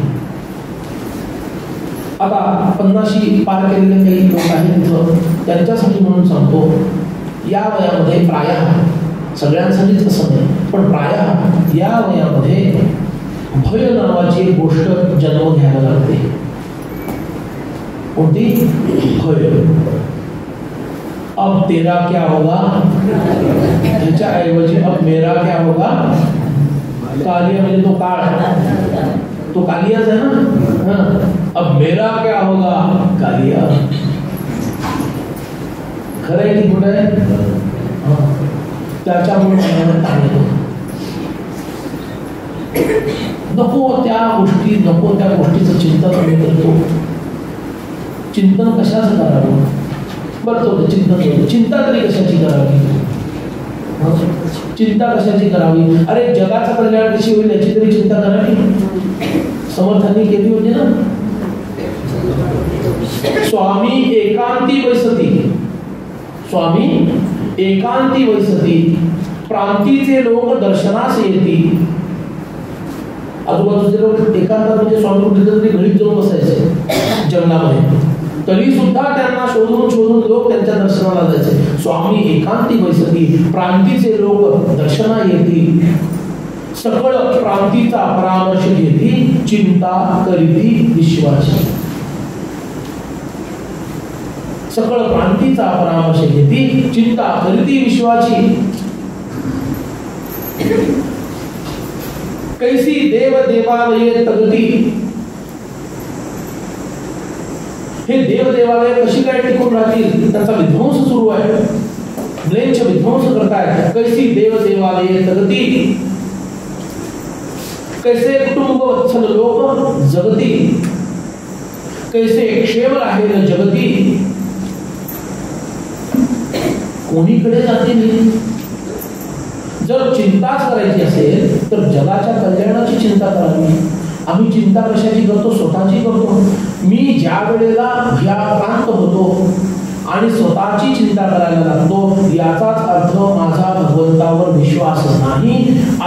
आता 50 पार केलेले काही लोक आहेत त्यांच्यासाठी म्हणून सांगतो, या वयामध्ये प्रायः, सगळ्यांसाठीच असं नाही पण प्रायः या वयामध्ये भय नावाची एक गोष्ट जन्म घ्यायला लागते. कोणती? भय. अब तेरा क्या होगा, त्याच्या ऐवजी अब मेरा क्या होगा. कालिया म्हणजे तो काळ, तो कालियाच आहे ना. अब मेरा क्या होगा, कालिया. खरं आहे की कुठं आहे? त्याच्यामुळे मनाला ताण येतो. नको त्या गोष्टीचं चिंतन आम्ही करतो. चिंतन कशाचं करावं? बरं तो चिंता तरी कशाची करावी? चिंता कशाची करावी? अरे जगाचं कल्याण कशी होईल याची तरी चिंता करावी. समर्थांनी केली होती ना, स्वामी एकांती वैसती प्रांतीचे लोक दर्शनास येती. आजूबाजूचे लोक एकांतात म्हणजे स्वामी कुठे तरी घरीच जाऊन बसायचे जंगलामध्ये, तरी सुद्धा त्यांना शोधून लोक त्यांच्या दर्शनाला जायचे. स्वामी एकांती वैसती प्रांतीचे लोक दर्शना येती. सकळ प्रांतीचा परामर्श घेती चिंता करीती विश्वाची. सकळ प्रांतीचा परामर्श घेती चिंता करीती विश्वाची. कैसी देव देवालये तगती. हे देव देवालय कशी काय टिकून राहतील? त्यांचा विध्वंस सुरू आहे, म्लेच्छ विध्वंस करताय. कैसी देव देवालये तगती. कैसे कुटुंब वत्सल लोक जगती. कैसे क्षेम राहील जगती. कोणीकडे जाते नाही. जर चिंताच करायची असेल तर जगाच्या कल्याणाची चिंता करावी. आम्ही चिंता कशाची करतो? स्वतःची करतो. मी ज्या वेळेला भयाक्रांत होतो आणि स्वतःची चिंता करायला लागतो, याचाच अर्थ माझा भगवंतावर विश्वास नाही,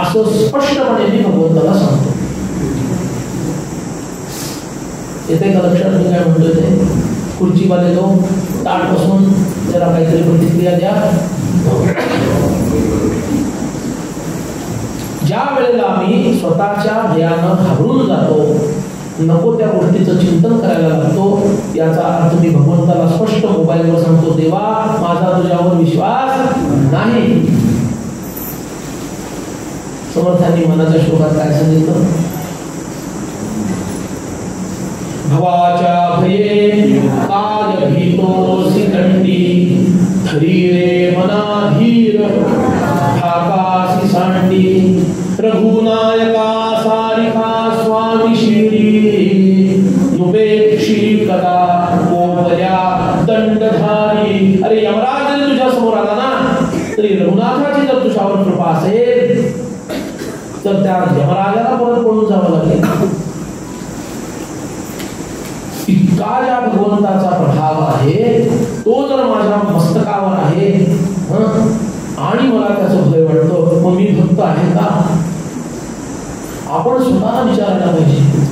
असं स्पष्टपणे मी भगवंताला सांगतो. येते का लक्षात मी काय म्हणतोय ते? खुर्चीवाले लोक ताट बसून जरा काहीतरी प्रतिक्रिया द्या. ज्या वेळेला मी स्वतःच्या भयानं घाबरून जातो, नको त्या गोष्टीचं चिंतन करायला लागतो, याचा अर्थ मी भगवंताला स्पष्ट मोबाईलवर सांगतो, देवा माझा तुझ्यावर विश्वास नाही. समर्थांनी मनाच्या श्लोकात काय सांगितलं? भवाच्या भये काय भीतोसी दंडी. धीरे मना धीर ठाकासी सांडी. रघुनायका सारिका स्वामी शिरी. नुपेक्षी कदा कोपऱ्या दंडधारी. अरे यमराज जरी तुझ्या समोर आला ना, तरी रघुनाथाची जर तुझ्यावर कृपा असेल तर त्या यमराजाला परत पळून जावं लागेल. इतका ज्या भगवंताचा प्रभाव आहे, तो जर माझ्या मस्तकावर आहे आणि मला त्याचं भय वाटतं, मग मी भक्त आहे का? आपण स्वतःला विचारायला पाहिजे.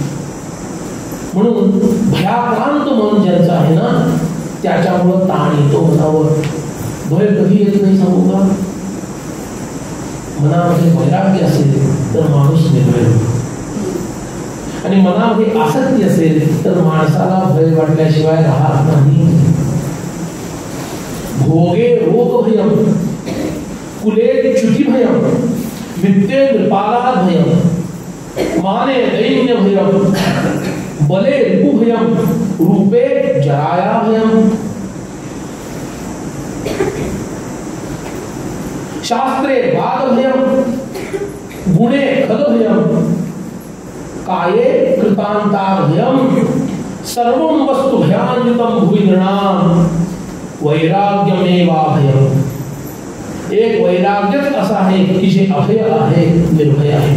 म्हणून भयाक्रांत मन ज्याचं आहे ना, त्याच्यामुळं ताण येतो मनावर. भय कधी येत नाही सांगू का? मनामध्ये वैराग्य असेल तर माणूस निर्भय होतो, आणि मनामध्ये आसक्ती असेल तर माणसाला भय वाटल्याशिवाय राहत नाही. भोगे रोग भयम, कुले च्युती भयम, विद्ये नृपाला भयम, माने दैन्य भयम, बले रिपु भयम, रूपे जराया भयम. शास्त्रे वाद भयम, गुणे खल भयम, काये कृतांता भयम, सर्वं वस्तु भयान्वितं भुवि नृणां, वैराग्यमेवा भयम. एक वैराग्यच असा आहे की जे अभय आहे, निर्भय आहे.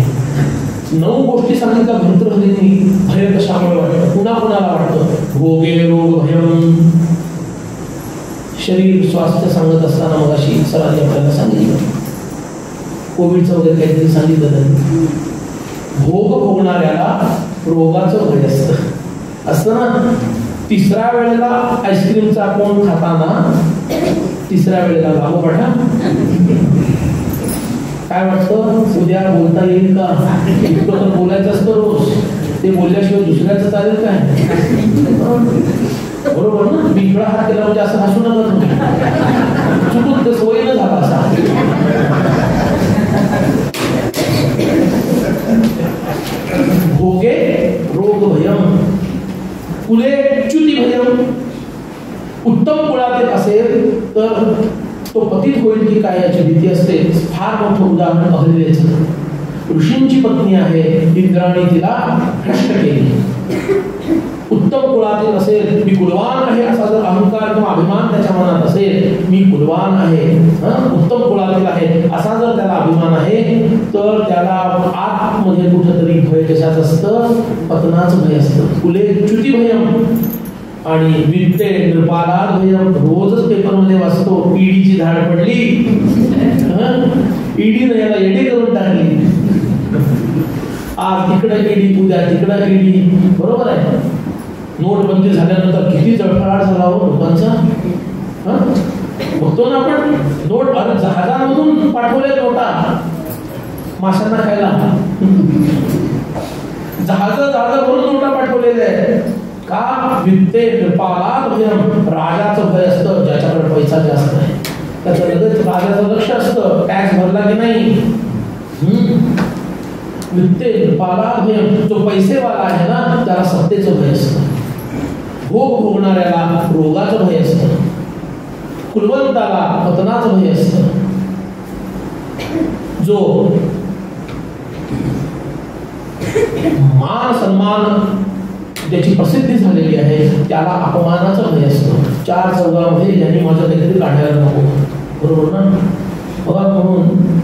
9 गोष्टी सांगितल्या भर्तृहरींनी. भय कशामुळे वाटतं? पुन्हा कुणाला वाटतं? भोगे रोग भयम. शरीर स्वास्थ्य सांगत असताना मगाशी सरांनी आपल्याला सांगितलं, कोविडचं वगैरे काहीतरी सांगितलं त्यांनी. भोग भोगणाऱ्याला रोगाचं भय असतं ना. तिसऱ्या वेळेला आईस्क्रीमचा कोण खाताना तिसऱ्या वेळेला लागोपाठा काय वाटतं? उद्या बोलता येईल का? इतकं तर बोलायचं असतं रोज. ते बोलल्याशिवाय दुसऱ्याचं चालेल काय? बरोबर ना? मी इकडा हात केला म्हणजे असं हसू नका तुम्ही. चुकून ते सवय न झाला असा. भोगे रोग भयम, कुले च्युती भयम, उत्तम कुळातील असेल तर तो पतित होईल की काय याची भीती असते. फार मोठं उदाहरण अहल्येचं. ऋषींची पत्नी आहे, इंद्राणी तिला भ्रष्ट केली. उत्तम कुळातील असेल, मी कुलवान आहे असा जर अहंकार किंवा अभिमान त्याच्या मनात असेल, मी कुलवान आहे, उत्तम कुळातील आहे असा जर त्याला अभिमान आहे, तर त्याला आतमध्ये कुठंतरी भय कशाच असतं, पतनाचं भय असतं. कुले च्युती भयम आणि विद्ये नृपाला भयम. रोजच पेपरमध्ये वाचतो, ईडीची धाड पडली, ईडीनं याला एडी करून टाकली. आज तिकडे ईडी, उद्या तिकडे ईडी. बरोबर आहे. नोटबंदी झाल्यानंतर किती जळफळाट झाला हो लोकांचा. बघतो ना आपण, नोट जहाजामधून पाठवले नोटा माशांना खायला. जहाज भरून नोटा पाठवलेले आहेत. का? वित्ते कृपाला भयम. राजाचं भय असतं, ज्याच्याकडे पैसा जास्त आहे त्याचं लगेच राजाचं लक्ष असतं, टॅक्स भरला की नाही. वित्ते कृपाला भयम. जो पैसेवाला आहे ना त्याला सत्तेचं भय असतं. भोग भोगणाऱ्याला रोगाचं भय असतं. कुलवंताला पतनाचं भय असतं. जो मान सन्मान ज्याची प्रसिद्धी झालेली आहे त्याला अपमानाचं भय असतं. चार चौघामध्ये यांनी माझं काहीतरी काढायला नको. बरोबर ना? बघा, म्हणून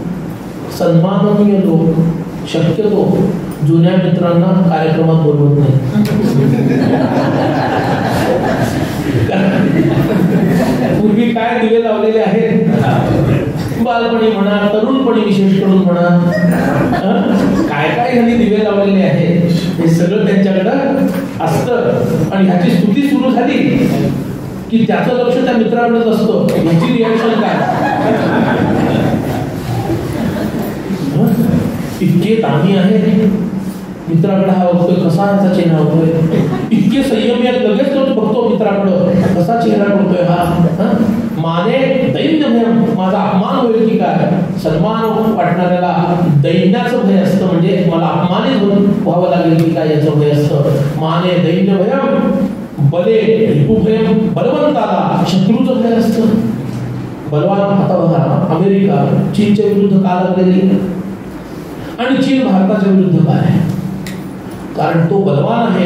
सन्माननीय लोक शक्यतो जुन्या मित्रांना कार्यक्रमात बोलवत नाही. पूर्वी काय दिवे लावलेले आहेत, बालपणी म्हणा, तरुणपणी विशेष करून म्हणा, काय काय ह्यांनी दिवे लावलेले आहेत हे सगळं त्यांच्याकडं असतं. आणि ह्याची स्तुती सुरू झाली की त्याचं लक्ष त्या मित्राकडेच असतं. ह्याची रिॲक्शन काय, इतके दामी आहे, मित्राकडे हा बघतोय कसा ह्याचा चेहरा होतोय, इतके संयमी आहेत, लगेच तो बघतो मित्राकडं कसा चेहरा करतोय हा. माने दैन्य भय. माझा अपमान होईल की काय. सन्मान वाटणाऱ्याला दैन्याचं भय असतं, म्हणजे मला अपमानित व्हावं लागेल की काय याचं भय असतं. माने दैन्य भयम. बले रिपुभयम. बलवंताला शत्रूचं भय असतं. बलवान आता बघा, अमेरिका चीनच्या विरुद्ध का लागलेली आणि चीन भारताच्या विरुद्ध काय आहे. कारण तो बलवान आहे,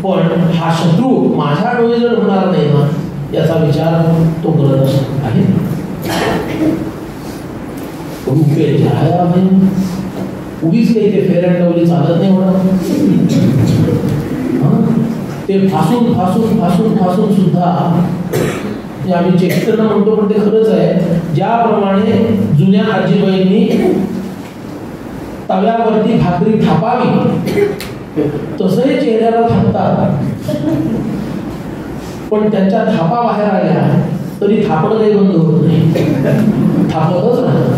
पण हा शत्रू माझ्या डोळेजड होणार नाही ना याचा विचार तो करत असतो आहे. रूपे जाया भय. उगीच काही ते फेअर अँड लवली चालत नाही म्हणा. ते फासून फासून फासून फासून सुद्धा आम्ही चेष्टेनं म्हणतो, पण ते खरंच आहे. ज्याप्रमाणे जुन्या आजीबाईंनी तव्यावरती भाकरी थापावी तसंही चेहऱ्याला थापतात, पण त्यांच्या थापा बाहेर आल्या तरी थापणं काही बंद होत नाही, थापतच राहतं.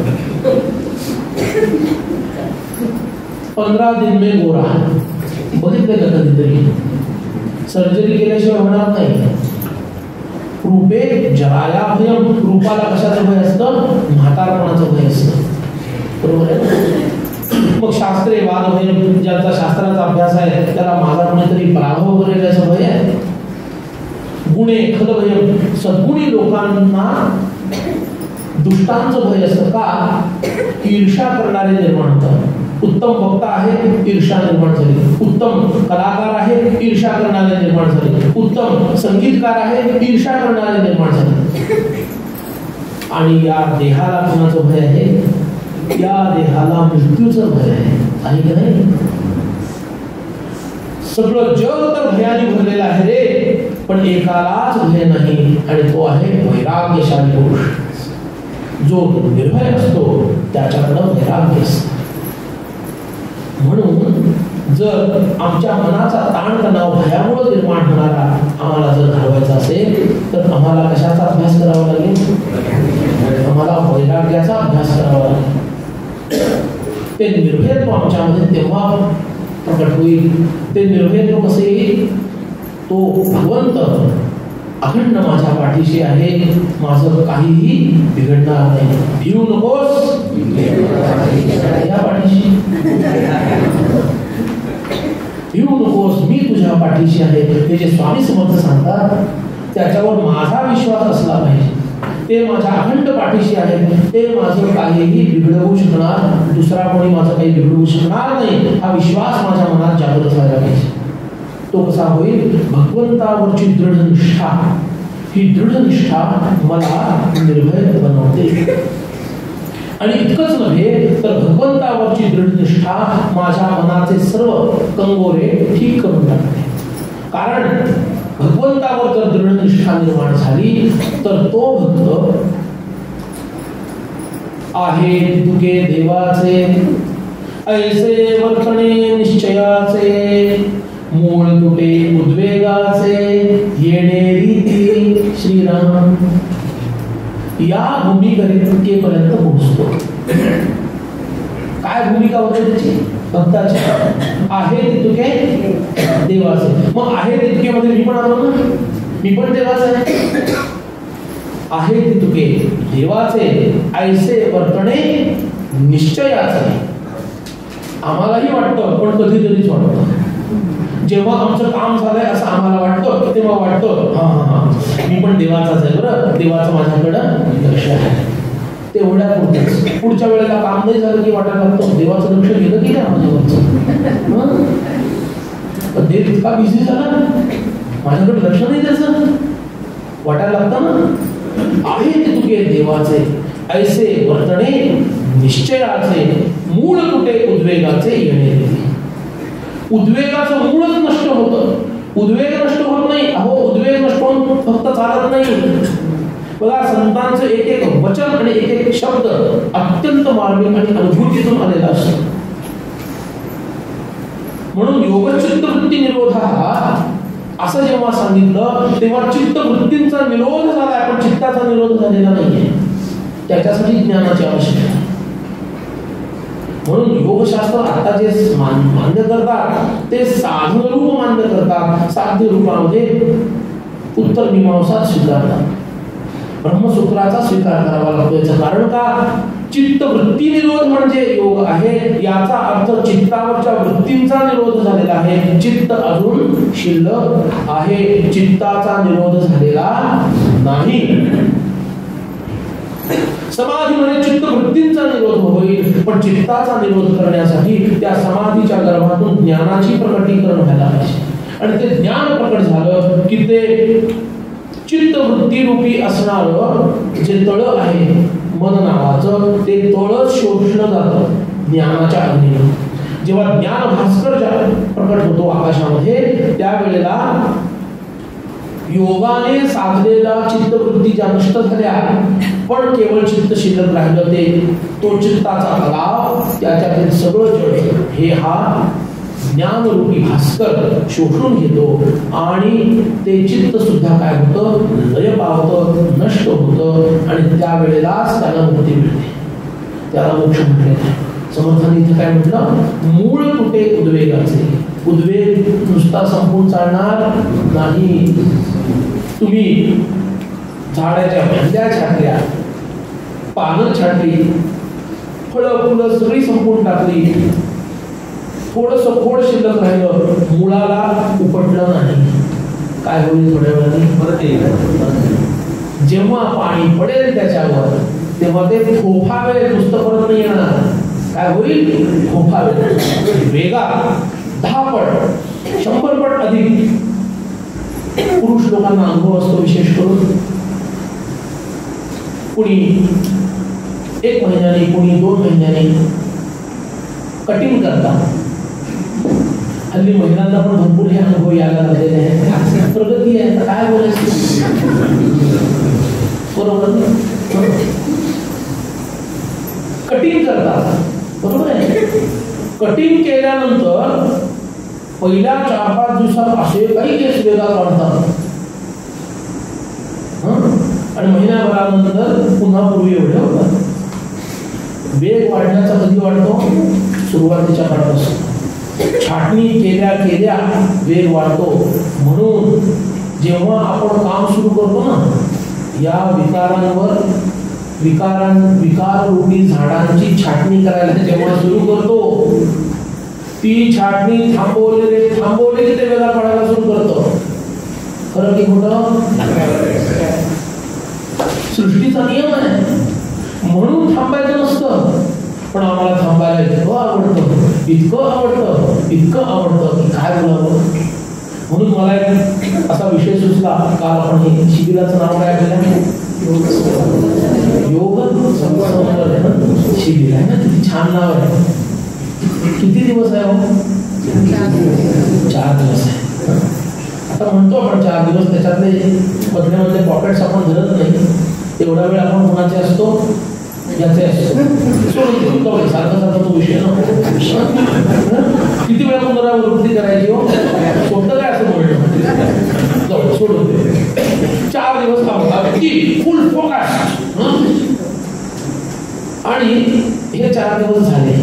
15 दिन में गोरा बघितलं का कधीतरी. सर्जरी केल्याशिवाय होणार नाही. रूपे जराया भयम. रूपाला कशाचं भय असतं, म्हातारपणाचं भय असतं. बरोबर आहे. मग शास्त्रे वाद भय. ज्यांचा शास्त्राचा अभ्यास आहे त्याला माझा कोणीतरी पराभव करेल याचं भय आहे. गुणे खल भय. सद्गुणी लोकांना दुष्टांचं भय असतं. का? ईर्ष्या करणारे निर्माण होतात. उत्तम वक्ता आहे, ईर्ष्या निर्माण झाली. उत्तम कलाकार आहे, ईर्ष्या करणारे निर्माण झाले. उत्तम संगीतकार आहे, ईर्ष्या करणारे निर्माण झाले. आणि या देहाला कोणाचं भय आहे, या देहाला मृत्यूचं भय आहे की नाही. सगळं जग तर भयाने भरलेलं आहे रे, पण एकालाच भय नाही, आणि तो आहे वैराग्यशाली पुरुष. जो निर्भय असतो त्याच्याकडं वैराग्य असतं. म्हणून जर आमच्या मनाचा ताणतणाव भयामुळे निर्माण होणारा आम्हाला जर घालवायचा असेल तर आम्हाला कशाचा अभ्यास करावा लागेल, आम्हाला वैराग्याचा अभ्यास करावा लागेल. ते निर्भयत्व आमच्यामध्ये तेव्हा प्रकट होईल. ते निर्भयत्व कसे येईल, तो भगवंत अखंड माझ्या पाठीशी आहे, माझं काहीही बिघडणार नाही. भिऊ नकोस या पाठीशी, भिऊ नकोस मी तुझ्या पाठीशी आहे. हे जे स्वामी समर्थ सांगतात त्याच्यावर माझा विश्वास असला पाहिजे, ते माझ्या अखंड पाठीशी आहे, ते माझं काहीही बिघडवू शकणार, दुसरा कोणी माझं काही बिघडवू शकणार नाही, हा विश्वास माझ्या मनात जागृत व्हायला पाहिजे. तो कसा होईल? भगवंतावरची दृढ निष्ठा. ही दृढ निष्ठा मला निर्भय बनवते. आणि इतकंच नव्हे तर भगवंतावरची दृढ निष्ठा माझ्या मनाचे सर्व कंगोरे ठीक करून टाकते. कारण भगवंतावर जर दृढ निष्ठा निर्माण झाली तर तो भक्त आहे तुके देवाचे ऐसे वर्तणे निश्चयाचे मूळ तुटे उद्वेगाचे येणे रीती. श्रीराम या भूमिकेपर्यंत पोहोचतो. काय भूमिका होते त्याची? भक्ताची आहे तितके देवाचे. मग आहे तितके मध्ये मी पण आलो ना, मी पण देवाचा आहे तितके देवाचे ऐसे वर्तणे निश्चयाचे. आम्हालाही वाटतं, पण कधीतरीच वाटतं. जेव्हा आमचं काम झालंय असं आम्हाला वाटतं, तेव्हा वाटतं हा मी पण देवाचाच आहे बरं, देवाचं माझ्याकडं लक्ष आहे. तेवढ्या पुरतच. पुढच्या वेळेला काम नाही झालं की वाटायला लागतं देवाचं लक्ष गेलं की नाही माझ्यावरचं. देव इतका बिझी झाला माझ्याकडे लक्ष नाही त्याचं, वाटायला लागतं ना. आहे ते तुके देवाचे ऐसे वर्तणे निश्चयाचे मूळ कुठे उद्वेगाचे येणे. उद्वेगाचं मूळच नष्ट होतं. उद्वेग नष्ट होत नाही. अहो उद्वेग नष्ट होऊन फक्त चालत नाही. बघा संतांचं एक एक वचन आणि एक एक शब्द अत्यंत मार्मिक आणि अनुभूतीतून आलेला असतो. म्हणून योगचित्त वृत्ती निरोध हा असं जेव्हा सांगितलं तेव्हा चित्त वृत्तींचा निरोध झाला, पण चित्ताचा निरोध झालेला नाहीये. त्याच्यासाठी ज्ञानाची आवश्यकता. म्हणून योगशास्त्र आता जे मान्य करतात ते साधन रूप मान्य करतात, साध्य रूपामध्ये उत्तर मीमांसा स्वीकारतात. ब्रह्मसूत्राचा स्वीकार करावा लागतो. याचं कारण का? चित्त वृत्ती निरोध म्हणजे योग आहे. याचा अर्थ चित्तावरच्या वृत्तींचा निरोध झालेला आहे. चित्त अजून शिल्लक आहे, चित्ताचा निरोध झालेला नाही. समाधीमध्ये चित्त वृत्तींचा निरोध होईल, पण चित्ताचा निरोध करण्यासाठी त्या समाधीच्या गर्भातून ज्ञानाची प्रकटीकरण व्हायला पाहिजे. आणि ते ज्ञान प्रकट झालं की ते चित्त वृत्ती रूपी असणारं जे तळ आहे मन नावाचं, ते तळ शोषलं जातं ज्ञानाच्या अग्नीनं. जेव्हा ज्ञान भास्कर प्रकट होतो आकाशामध्ये, त्यावेळेला योगाने साधलेला चित्तवृत्ती ज्या नष्ट झाल्या, पण केवळ चित्त शिल्लक राहिलं ते तो चित्ताचा तलाव, त्याच्यातील सगळं जड हे हा ज्ञानरूपी भास्कर शोषून घेतो आणि ते चित्त सुद्धा काय होतं? लय पावतं, नष्ट होतं आणि त्यावेळेलाच त्याला मुक्ती मिळते, त्याला मोक्ष म्हटले. समर्थाने इथे काय म्हटलं? मूळ तुटे उद्वेगाचे. उद्वेग नुसता संपून चालणार नाही. तुम्ही झाडाच्या फांद्या छाटल्या, पानं छाटली, फळं फुलं सगळी संपून टाकली, थोडस खोड शिल्लक राहिलं, मुळाला उपटलं नाही, काय होईल? थोड्या वेळाने परत येईल. जेव्हा पाणी पडेल त्याच्यावर तेव्हा ते फोफावेल, नुसतं परत नाही येणार. काय होईल? फोफावेल. वेगा 10 पट 100 पट अधिक पुरुष लोकांना अनुभव असतो. विशेष करून कुणी 1 महिन्याने, कुणी 2 महिन्याने कटिंग करतात. हल्ली महिलांना पण भरपूर हे अनुभव यायला लागलेले आहेत. प्रगती आहे, काय बोलायचं? बरोबर कटिंग करतात, बरोबर आहे. कटिंग केल्यानंतर पहिल्या 4-5 दिवसात असे काही केस वेगात वाढतात आणि महिन्याभरानंतर पुन्हा पूर्वी एवढे होतात. वेग वाढण्याचा कधी वाढतो? सुरुवातीच्या काळापासून. छाटणी केल्या केल्या वेग वाढतो. म्हणून जेव्हा आपण काम सुरू करतो ना, या विकारांवर विकार रूपी झाडांची छाटणी करायला जेव्हा सुरू करतो, ती छाटणी थांबवलेली ते वेगळा पडायला सुरू करतो. खरं की खोटं? सृष्टीचा नियम आहे, म्हणून थांबायचं नसतं. पण आम्हाला थांबायला इतकं आवडतं, इतकं आवडतं, इतकं आवडतं की काय बोलावं. म्हणून मला एक असा विषय सुचला. काल आपण हे शिबिराचं नाव काय केलं? योग संवर्धन शिबिर आहे ना. किती छान नाव आहे. किती दिवस आहे हो? 4 दिवस आहे. आता म्हणतो आपण 4 दिवस, त्याच्यातले मधले पॉकेट्स आपण धरत नाही. एवढा वेळ आपण कोणाचे असतो? याचे असतो. सोडून सारखा सारखा तो विषय ना. किती वेळा पुनरावृत्ती करायची हो? सोडतं काय असं बोलणं? सोडून दे. 4 दिवस किती फुल फोकस. आणि हे 4 दिवस झाले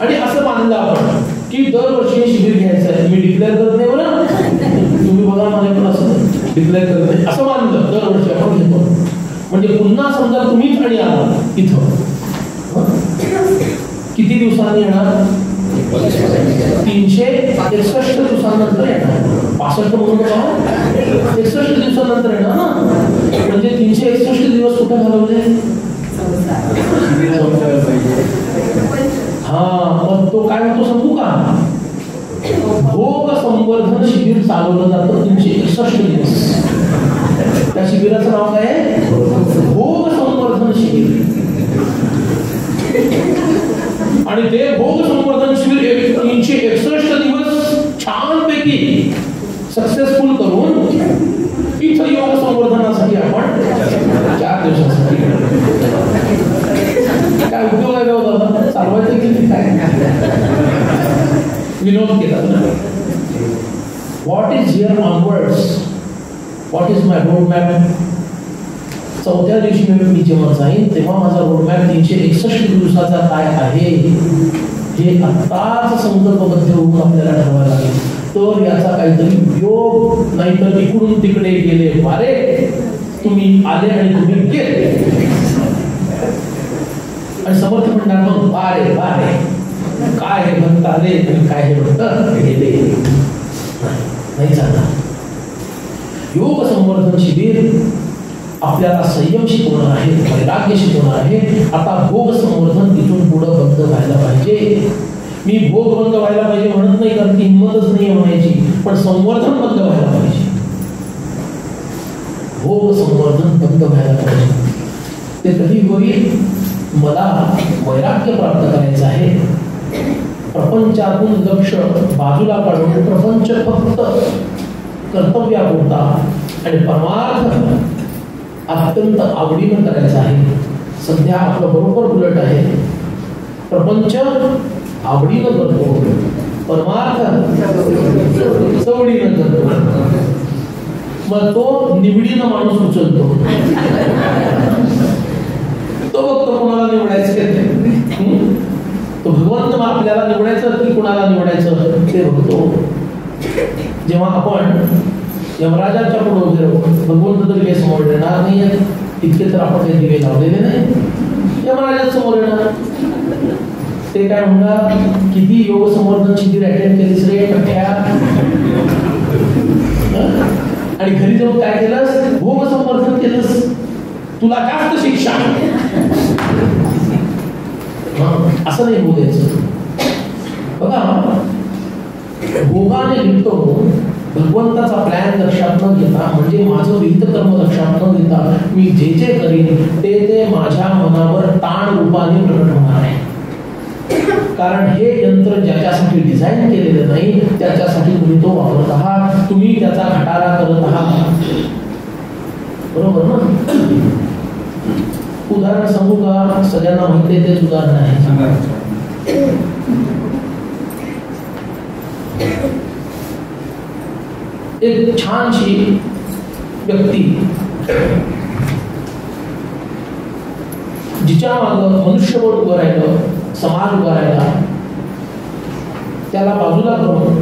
आणि असं मानलं आपण की दरवर्षी हे शिबिर घ्यायचं आहे. मी डिक्लेअर करत नाही बरं, तुम्ही बघा मला पण असं डिक्लेअर करत नाही असं मानलं. दरवर्षी आपण घेतो. म्हणजे पुन्हा समजा तुम्हीच आणि आला इथं, किती दिवसांनी येणार? 361 दिवसांनंतर येणार. 65 म्हणून 61 दिवसानंतर येणार ना. म्हणजे 361 दिवस कुठे घालवले? मग तो काय होतो सांगू का? भोग संवर्धन शिबिर चालवलं जातं 361 दिवस. त्या शिबिराचं नाव काय आहे? भोग संवर्धन शिबिर. आणि ते भोग संवर्धन शिबिर 361 दिवस छानपैकी सक्सेसफुल करून इथं योग संवर्धनासाठी आपण 4 दिवसासाठी काय उपयोग आहे दादा? चालवायचं की काय? विनोद केला. What is here onwards? What is my roadmap? 4थ्या दिवशी मी जेव्हा जाईन तेव्हा माझा रोडमॅप 361 दिवसाचा काय आहे हे आत्ताच संकल्पबद्ध होऊन आपल्याला ठरवायला लागेल. तर याचा काहीतरी उपयोग, नाहीतर इकडून तिकडे गेले वारे. तुम्ही आले आणि तुम्ही गेले. आणि समर्थ म्हणणार मग वारे वारे काय हे भक्त आले आणि काय हे भक्त गेले. नाही चालणार. योग संवर्धन शिबिर आपल्याला संयम शिकवणार आहे, वैराग्य शिकवणार आहे. आता भोग संवर्धन तिथून पुढे बंद व्हायला पाहिजे. मी भोग बंद व्हायला पाहिजे म्हणत नाही, कारण ती हिंमतच नाही म्हणायची. पण संवर्धन बंद व्हायला पाहिजे. भोग संवर्धन बंद व्हायला पाहिजे. ते कधी होईल? मला वैराग्य प्राप्त करायचं आहे. प्रपंचातून लक्ष बाजूला काढून प्रपंच फक्त कर्तव्यापुरता आणि परमार्थ अत्यंत आवडीनं करायचा आहे. सध्या आपलं बरोबर उलट आहे. प्रपंच आवडीनं करतो, परमार्थ सवडीनं करतो. मग तो निवडीनं माणूस उचलतो. तो बघतो कोणाला निवडायचं. तो भगवंत आपल्याला निवडायचं की कोणाला निवडायचं ते बघतो. जेव्हा आपण यमराजाच्या पुढे उभे राहू, भगवंत तर काही समोर येणार नाही. इतके तर आपण काही दिवे लावलेले नाही. यमराजा समोर येणार. ते काय म्हणणार? किती योग संवर्धन शिबिर अटेंड केलीस रे कठ्या? आणि घरी जाऊन काय केलंस? भोग संवर्धन केलंस. तुला जास्त शिक्षा. असं नाही होऊ द्यायचं. बघा, भोगाने लिहितो भगवंताचा प्लॅन लक्षात न घेता, म्हणजे माझं विहित कर्म लक्षात न घेता मी जे जे करीन ते माझ्या मनावर ताण रूपाने प्रकट होणार आहे. कारण हे यंत्र ज्याच्यासाठी डिझाईन केलेलं नाही त्याच्यासाठी तुम्ही तो वापरत आहात. तुम्ही त्याचा खटारा करत आहात. बरोबर ना? उदाहरण सांगू का? सगळ्यांना माहिती आहे तेच उदाहरण आहे. एक छानशी व्यक्ती जिच्या मागं मनुष्यबळ उभं राहिलं, समाज उभा राहिला, त्याला बाजूला करून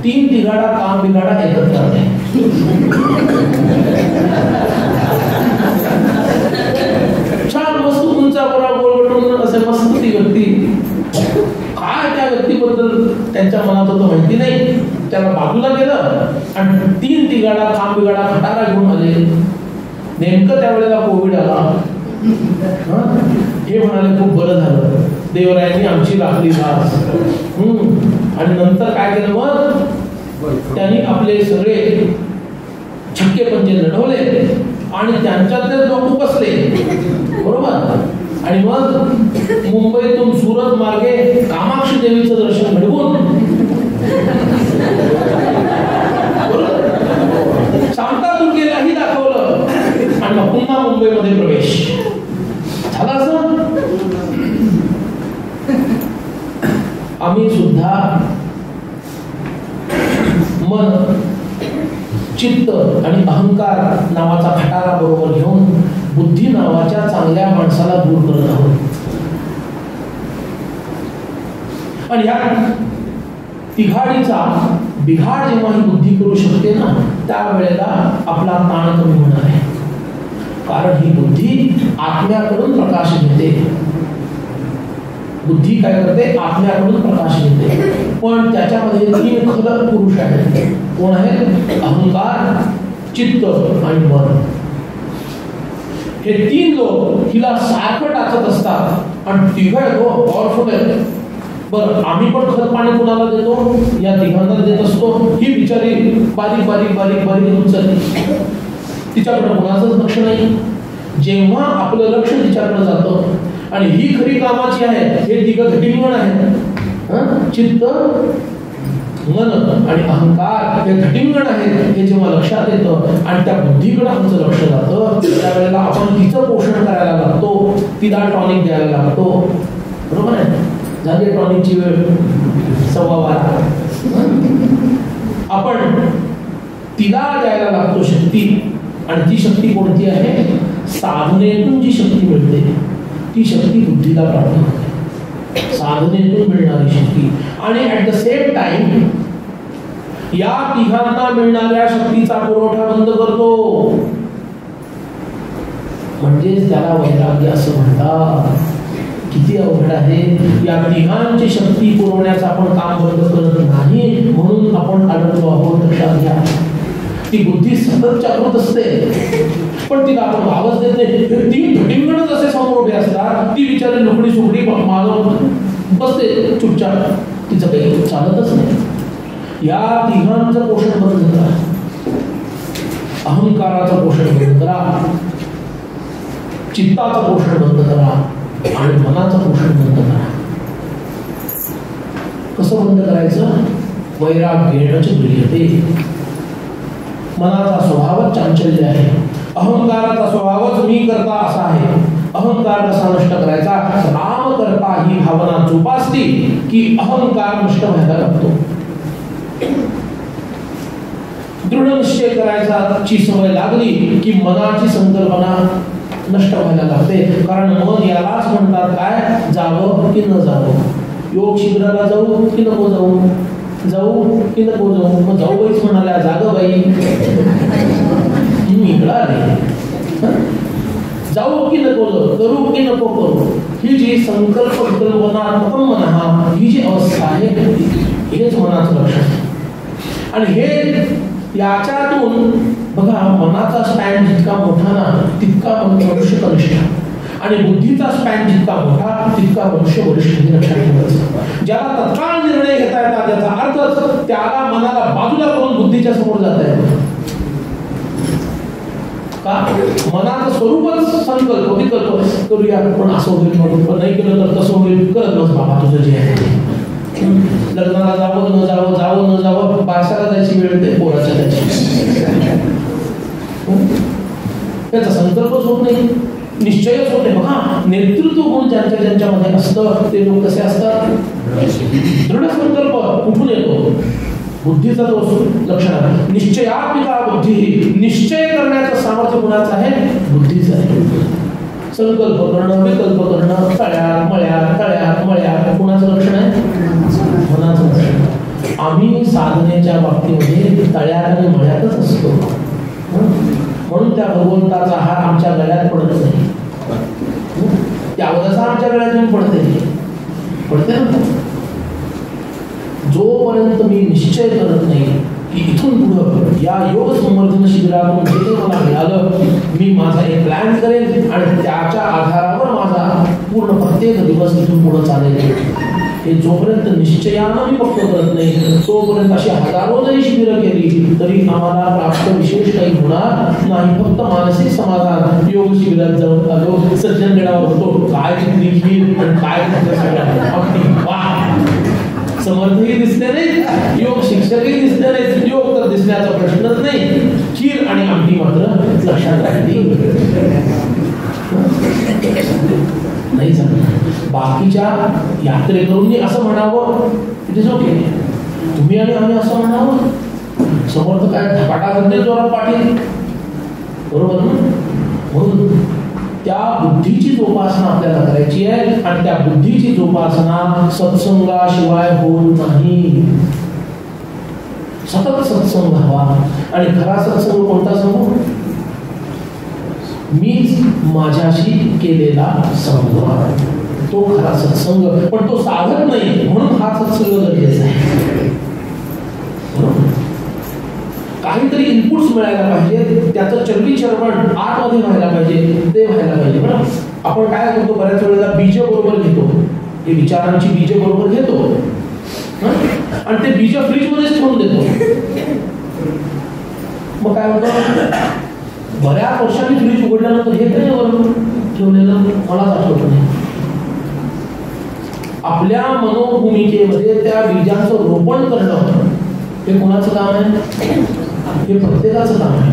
3 तिघाडा काम बिघाडा एकत्र आहे. छान मस्त उंचावरा गोल असे मस्त ती व्यक्ती. काय त्या व्यक्तीबद्दल त्यांच्या मनात होतं माहिती नाही. त्याला बाजूला केलं आणि 3 तिगाडा खांब बिगाडा खटारा घेऊन आले. नेमकं त्यावेळेला कोविड आला. हे म्हणाले खूप बरं झालं, देवरायांनी आमची राखली लाज. आणि नंतर काय केलं मग, त्यांनी आपले सगळे छक्के पंजे लढवले आणि त्यांच्यातले लोक बसले, बरोबर. आणि मग मुंबईतून सुरत मार्गे कामाक्षी देवीचं दर्शन घडवून शांतादुर्गेलाही दाखवलं आणि मग पुन्हा मुंबईमध्ये प्रवेश झाला. असं आम्ही सुद्धा मन, चित्त आणि अहंकार नावाचा खटारा बरोबर घेऊन बुद्धी नावाच्या चांगल्या माणसाला दूर करत आहोत. आणि या तिघाडीचा बिघाड जेव्हा ही बुद्धी करू शकते ना, त्यावेळेला आपला ताण कमी होणार आहे. कारण ही बुद्धी आत्म्याकडून प्रकाश घेते. बुद्धी काय करते, आत्म्याकडून प्रकाश घेते. पण त्याच्यामध्ये 3 खलक पुरुष आहेत. कोण आहेत, अहंकार, चित्त आणि मन. हे 3 लोक हिला सारखं टाकत असतात आणि तिघ पॉवरफुल आहेत. बरं, आम्ही पण खत पाणी कुणाला देतो, या तिघांना देत असतो. ही बिचारी बारीक बारीक बारीक बारीक होत चालली, तिच्याकडे कुणाचंच लक्ष नाही. जेव्हा आपलं लक्ष तिच्याकडे जातं आणि ही खरी कामाची आहे, हे तिघं घटिंगण आहेत. चित्त, मन आणि अहंकार हे घटिंगण आहेत. हे जेव्हा लक्षात येतं आणि त्या बुद्धीकडे आमचं लक्ष जातं, त्यावेळेला आपण तिचं पोषण करायला लागतो, तिला टॉनिक द्यायला लागतो. बरोबर आहे. झाली टॉनिकची वेळ 12:15. आपण तिला द्यायला लागतो शक्ती. आणि ती शक्ती कोणती आहे, साधनेतून जी शक्ती मिळते ती शक्ती बुद्धीला प्राप्त होते. साधनेतून मिळणारी शक्ती. आणि ऍट द सेम टाइम या तिघांना मिळणाऱ्या शक्तीचा पुरवठा बंद करतो. म्हणजेच त्याला वैराग्य असं म्हणतात. किती अवघड आहे. या तिघांची शक्ती पुरवण्याचं आपण काम बंद करत नाही, म्हणून आपण अडकलो आहोत. लक्षात घ्या. ती बुद्धी सतत जागृत असते, पण तिला आपण भावच देत नाही. 3 घटिंगणच असे समोर उभे असतात, ती विचारली लुकडी सुकडी मागं बसते चुपचाप, तिचं काही चालतच नाही. या तिघांचं पोषण बंद करा. अहंकाराचं पोषण बंद करा, चित्ताचं पोषण बंद करा आणि मनाचं पोषण बंद करा. कसं बंद करायचं, वैराग्य घेण्याची गृह्यते. मनाचा स्वभावच चांचल्य आहे. अहंकाराचा स्वभावच मी करता असा आहे. अहंकार कसा नष्ट करायचा, राम करता ही भावना जोपासली की अहंकार नष्ट व्हायला लागतो. दृढ निश्चय करायचा ची सवय लागली की मनाची संकल्पना नष्ट व्हायला लागते. कारण मन यालाच म्हणतात काय, जावं की न जावं. योग शिबिराला जाऊ की नको जाऊ, जाऊ की नको जाऊ. मग जाऊ बाईच म्हणाल्या, जाग बाई इकडं आले. जाऊ की नको जाऊ, करू की नको करू, ही जी संकल्प कल्पना मना, ही जी अवस्था आहे हेच मनाचं लक्षण. आणि हे याच्यातून बघा, मनाचा स्पॅन जितका मोठा ना तितका मनुष्य कनिष्ठ, आणि बुद्धीचा स्पॅन जितका मोठा तितका मनुष्य वरिष्ठ. लक्षात ठेवायचं. ज्याला तत्काळ निर्णय घेता येतात त्याचा अर्थ त्याला मनाला बाजूला करून बुद्धीच्या समोर जाता येतं. का, मनाचं स्वरूपच संकल्प विकल्प करूया, पण असं होईल म्हणून, पण नाही केलं तर तसं होईल. करत बस बाबा तुझं जे आहे. लग्नाला जावं न जावं, जावं न जावं, बारसाला जायची वेळ ते पोराच्या जायची, त्याचा संकल्पच होत नाही, निश्चयच होते. बघा, नेतृत्व गुण ज्यांच्या ज्यांच्यामध्ये असतं ते लोक कसे असतात, दृढ संकल्प कुठून येतो, बुद्धीचा दोष लक्षण आहे. निश्चयात्मिका बुद्धी, निश्चय करण्याचं सामर्थ्य कुणाचं आहे, बुद्धीचं आहे. संकल्प करणं, विकल्प करणं, तळ्यात मळ्यात कुणाचं लक्षण आहे, मनाचं लक्षण. आम्ही साधनेच्या बाबतीमध्ये तळ्यात आणि मळ्यातच असतो. म्हणून त्या भगवंताचा हात आमच्या गळ्यात पडत नाही, त्यावरच आमच्या गळ्यात येऊन पडते ना. जो जोपर्यंत मी निश्चय करत नाही की इथून पुढं या योग संवर्धन शिबिरातून जे काही मला मिळालं, मी माझा एक प्लॅन करेन आणि त्याच्या आधारावर माझा पूर्ण प्रत्येक दिवस इथून पुढे चालेल. हे जोपर्यंत निश्चयानं मी पक्क करत नाही, तोपर्यंत अशी हजारो जरी शिबिरं केली तरी आम्हाला प्राप्त विशेष काही होणार नाही. फक्त मानसिक समाधान. योग शिबिरात जाऊन आलो, सज्जनगडावर होतो, काय तिथली खीर आणि काय समर्थही दिसले नाही, योग शिक्षकही दिसले नाही, योग तर दिसण्याचा प्रश्नच नाही, खीर आणि आमटी मात्र लक्षात राहिली नाही. बाकीच्या यात्रेकरूंनी असं म्हणावं, इट इज ओके. तुम्ही आणि आम्ही असं म्हणावं, समर्थ काय धपाटा करते जोरात पाटील, बरोबर ना? म्हणून त्या बुद्धीची जोपासना आपल्याला करायची आहे आणि त्या बुद्धीची जोपासना सत्संगाशिवाय होत नाही. सतत सत्संग हवा. आणि खरा सत्संग कोणता सांगू? मीच माझ्याशी केलेला संवाद, तो खरा सत्संग. पण तो साधत नाही म्हणून हा सत्संग गरजेचा आहे. काहीतरी इनपुट्स मिळायला पाहिजे, त्याचं चरबी चरवण आतमध्ये व्हायला पाहिजे, ते व्हायला पाहिजे. बरं, आपण काय करतो बऱ्याच वेळेला बीज बरोबर घेतो, हे विचारांची बीज बरोबर घेतो आणि ते बीज फ्रीज मध्येच ठेवून देतो. मग काय होतं, बऱ्याच वर्षांनी फ्रीज उघडल्यानंतर हे काही बरोबर ठेवलेलं मलाच आठवत नाही. आपल्या मनोभूमिकेमध्ये त्या बीजांचं रोपण करणं हे कोणाचं काम आहे? हे प्रत्येकाचं काम आहे.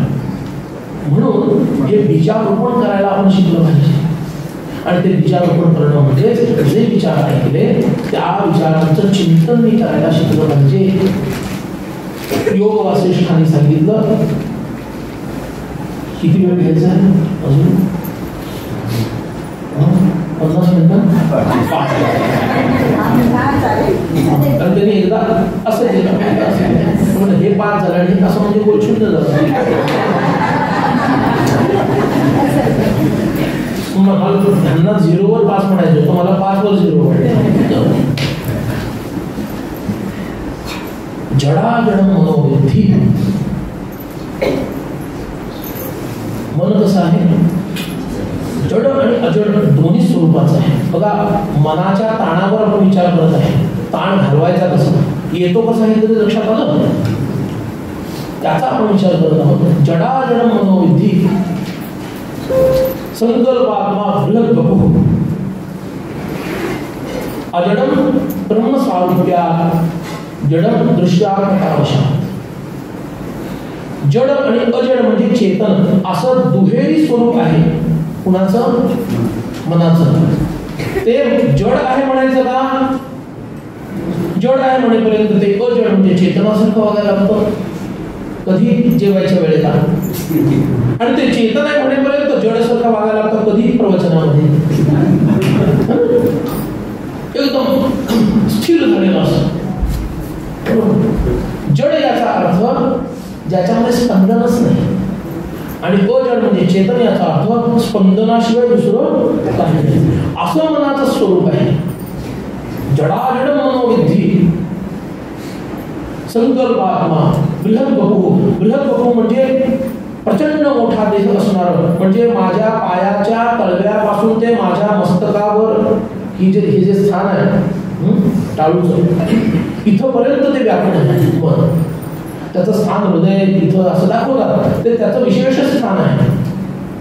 म्हणून हे बीजारोपण करायला आपण शिकलं पाहिजे. आणि ते विचारोपण करणं म्हणजे जे विचार ऐकले त्या विचारांचं चिंतन मी करायला शिकलं पाहिजे. योग वासिष्ठांनी सांगितलं किती वेळ घ्यायचा आहे अजून 50 मिनिटं. त्यांनी एकदा असं केलं हे 5 झालं आणि असं म्हणजे गोल शून्य झालं. त्यांना 0वर 5 म्हणायचं तर मला 5वर 0 वाटतं. जडाजड मनोवृत्ती. मन कसं आहे? जड आणि अजड दोन्ही स्वरूपाचं आहे. बघा, मनाच्या ताणावर आपण विचार करत आहे. ताण घालवायचा कसा, येतो कसा हे तरी लक्षात आलं, त्याचा आपण विचार करत आहोत. जडाजड मनोवृत्ती. संकल्पात्मा बृहद बहू. अजडम ब्रह्म स्वारूप्यात जडम दृश्यावशात. जड आणि अजड म्हणजे चेतन असं दुहेरी स्वरूप आहे. कुणाचं? मनाचं. ते जड आहे म्हणायचं का? जड आहे म्हणेपर्यंत ते अजड म्हणजे चेतनासारखं वागायला लागतं. कधी? जेवायच्या वेळेला. आणि ते चेतन आहे म्हणेपर्यंत जडसारखं वागायला लागतं. कधी? प्रवचनामध्ये. एकदम स्थिर झालेलं असं. जड याचा अर्थ ज्याच्यामध्ये स्पंदनच नाही. आणि अजड म्हणजे चेतन याचा अर्थ स्पंदनाशिवाय दुसरं काही नाही. असं मनाचं स्वरूप आहे. जडाजड मनोवृत्ती. संकल्पात्मा बृहद बहू. बृहद बहू म्हणजे प्रचंड मोठा देह असणार. म्हणजे माझ्या पायाच्या तळव्यापासून ते माझ्या मस्तकावर हे जे स्थान आहे टाळूचं, इथपर्यंत ते व्यापन आहे. मन त्याचं स्थान हृदय तिथं असं दाखवतात. ते त्याचं विशेष स्थान आहे.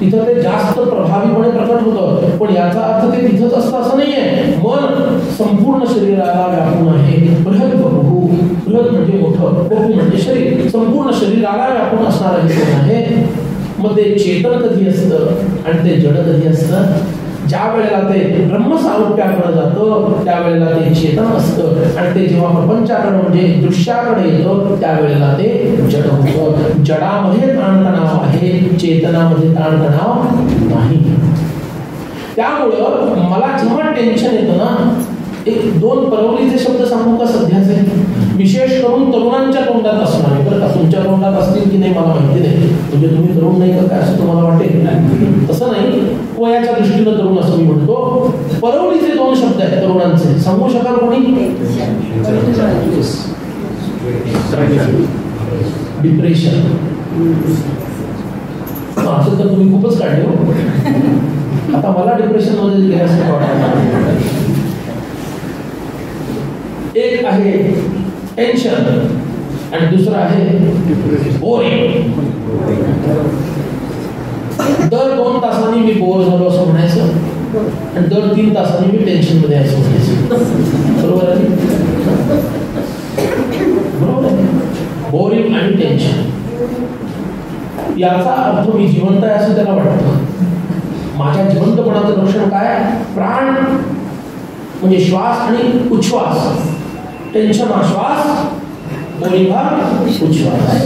तिथं ते जास्त प्रभावीपणे प्रकट होतं. पण याचा अर्थ ते तिथंच असतं असं नाहीये. मन संपूर्ण शरीराला व्यापून आहे. बृहद बहू. बृहद म्हणजे मोठं, बहू म्हणजे शरीर. संपूर्ण शरीराला व्यापून असणारं हे मन आहे. मग ते चेतन कधी असतं आणि ते जड कधी असतं? ज्या वेळेला ते ब्रह्मस्वरूपाकडे जातं त्यावेळेला ते चेतन असतं. आणि ते जेव्हा प्रपंचाकडे म्हणजे दृश्याकडे येतं त्यावेळेला ते जड होतं. जडामध्ये ताणतणाव आहे, चेतनामध्ये ताणतणाव नाही. त्यामुळं मला जेव्हा टेन्शन येतं ना, 1-2 परवलीचे शब्द सांगू का सध्याचे? विशेष करून तरुणांच्या तोंडात असणार. बरं का, तुमच्या तोंडात असतील की नाही मला माहिती नाही. म्हणजे तुम्ही तरुण नाही का काय असं तुम्हाला वाटेल? तसं नाही, वयाच्या दृष्टीनं तरुण असं मी म्हणतो. परवलीचे 2 शब्द आहेत तरुणांचे. सांगू शकाल कोणी? डिप्रेशन. असं तर तुम्ही खूपच काढले हो. आता मला डिप्रेशन मध्ये गेल्यासारखं वाटतं. एक आहे टेन्शन आणि दुसरं आहे बोरिंग. दर 2 तासांनी मी बोर झालो असं म्हणायचं आणि दर 3 तासांनी मी टेन्शन मध्ये असं म्हणायचं. बरोबर आहे? बरोबर आहे. बोरिंग आणि टेन्शन याचा अर्थ मी जिवंत आहे असं त्याला वाटतं. माझ्या जिवंतपणाचं लक्षण काय? प्राण म्हणजे श्वास आणि उच्छ्वास. टेन्शन हा श्वास, बोरिंग हा उच्छ्वास.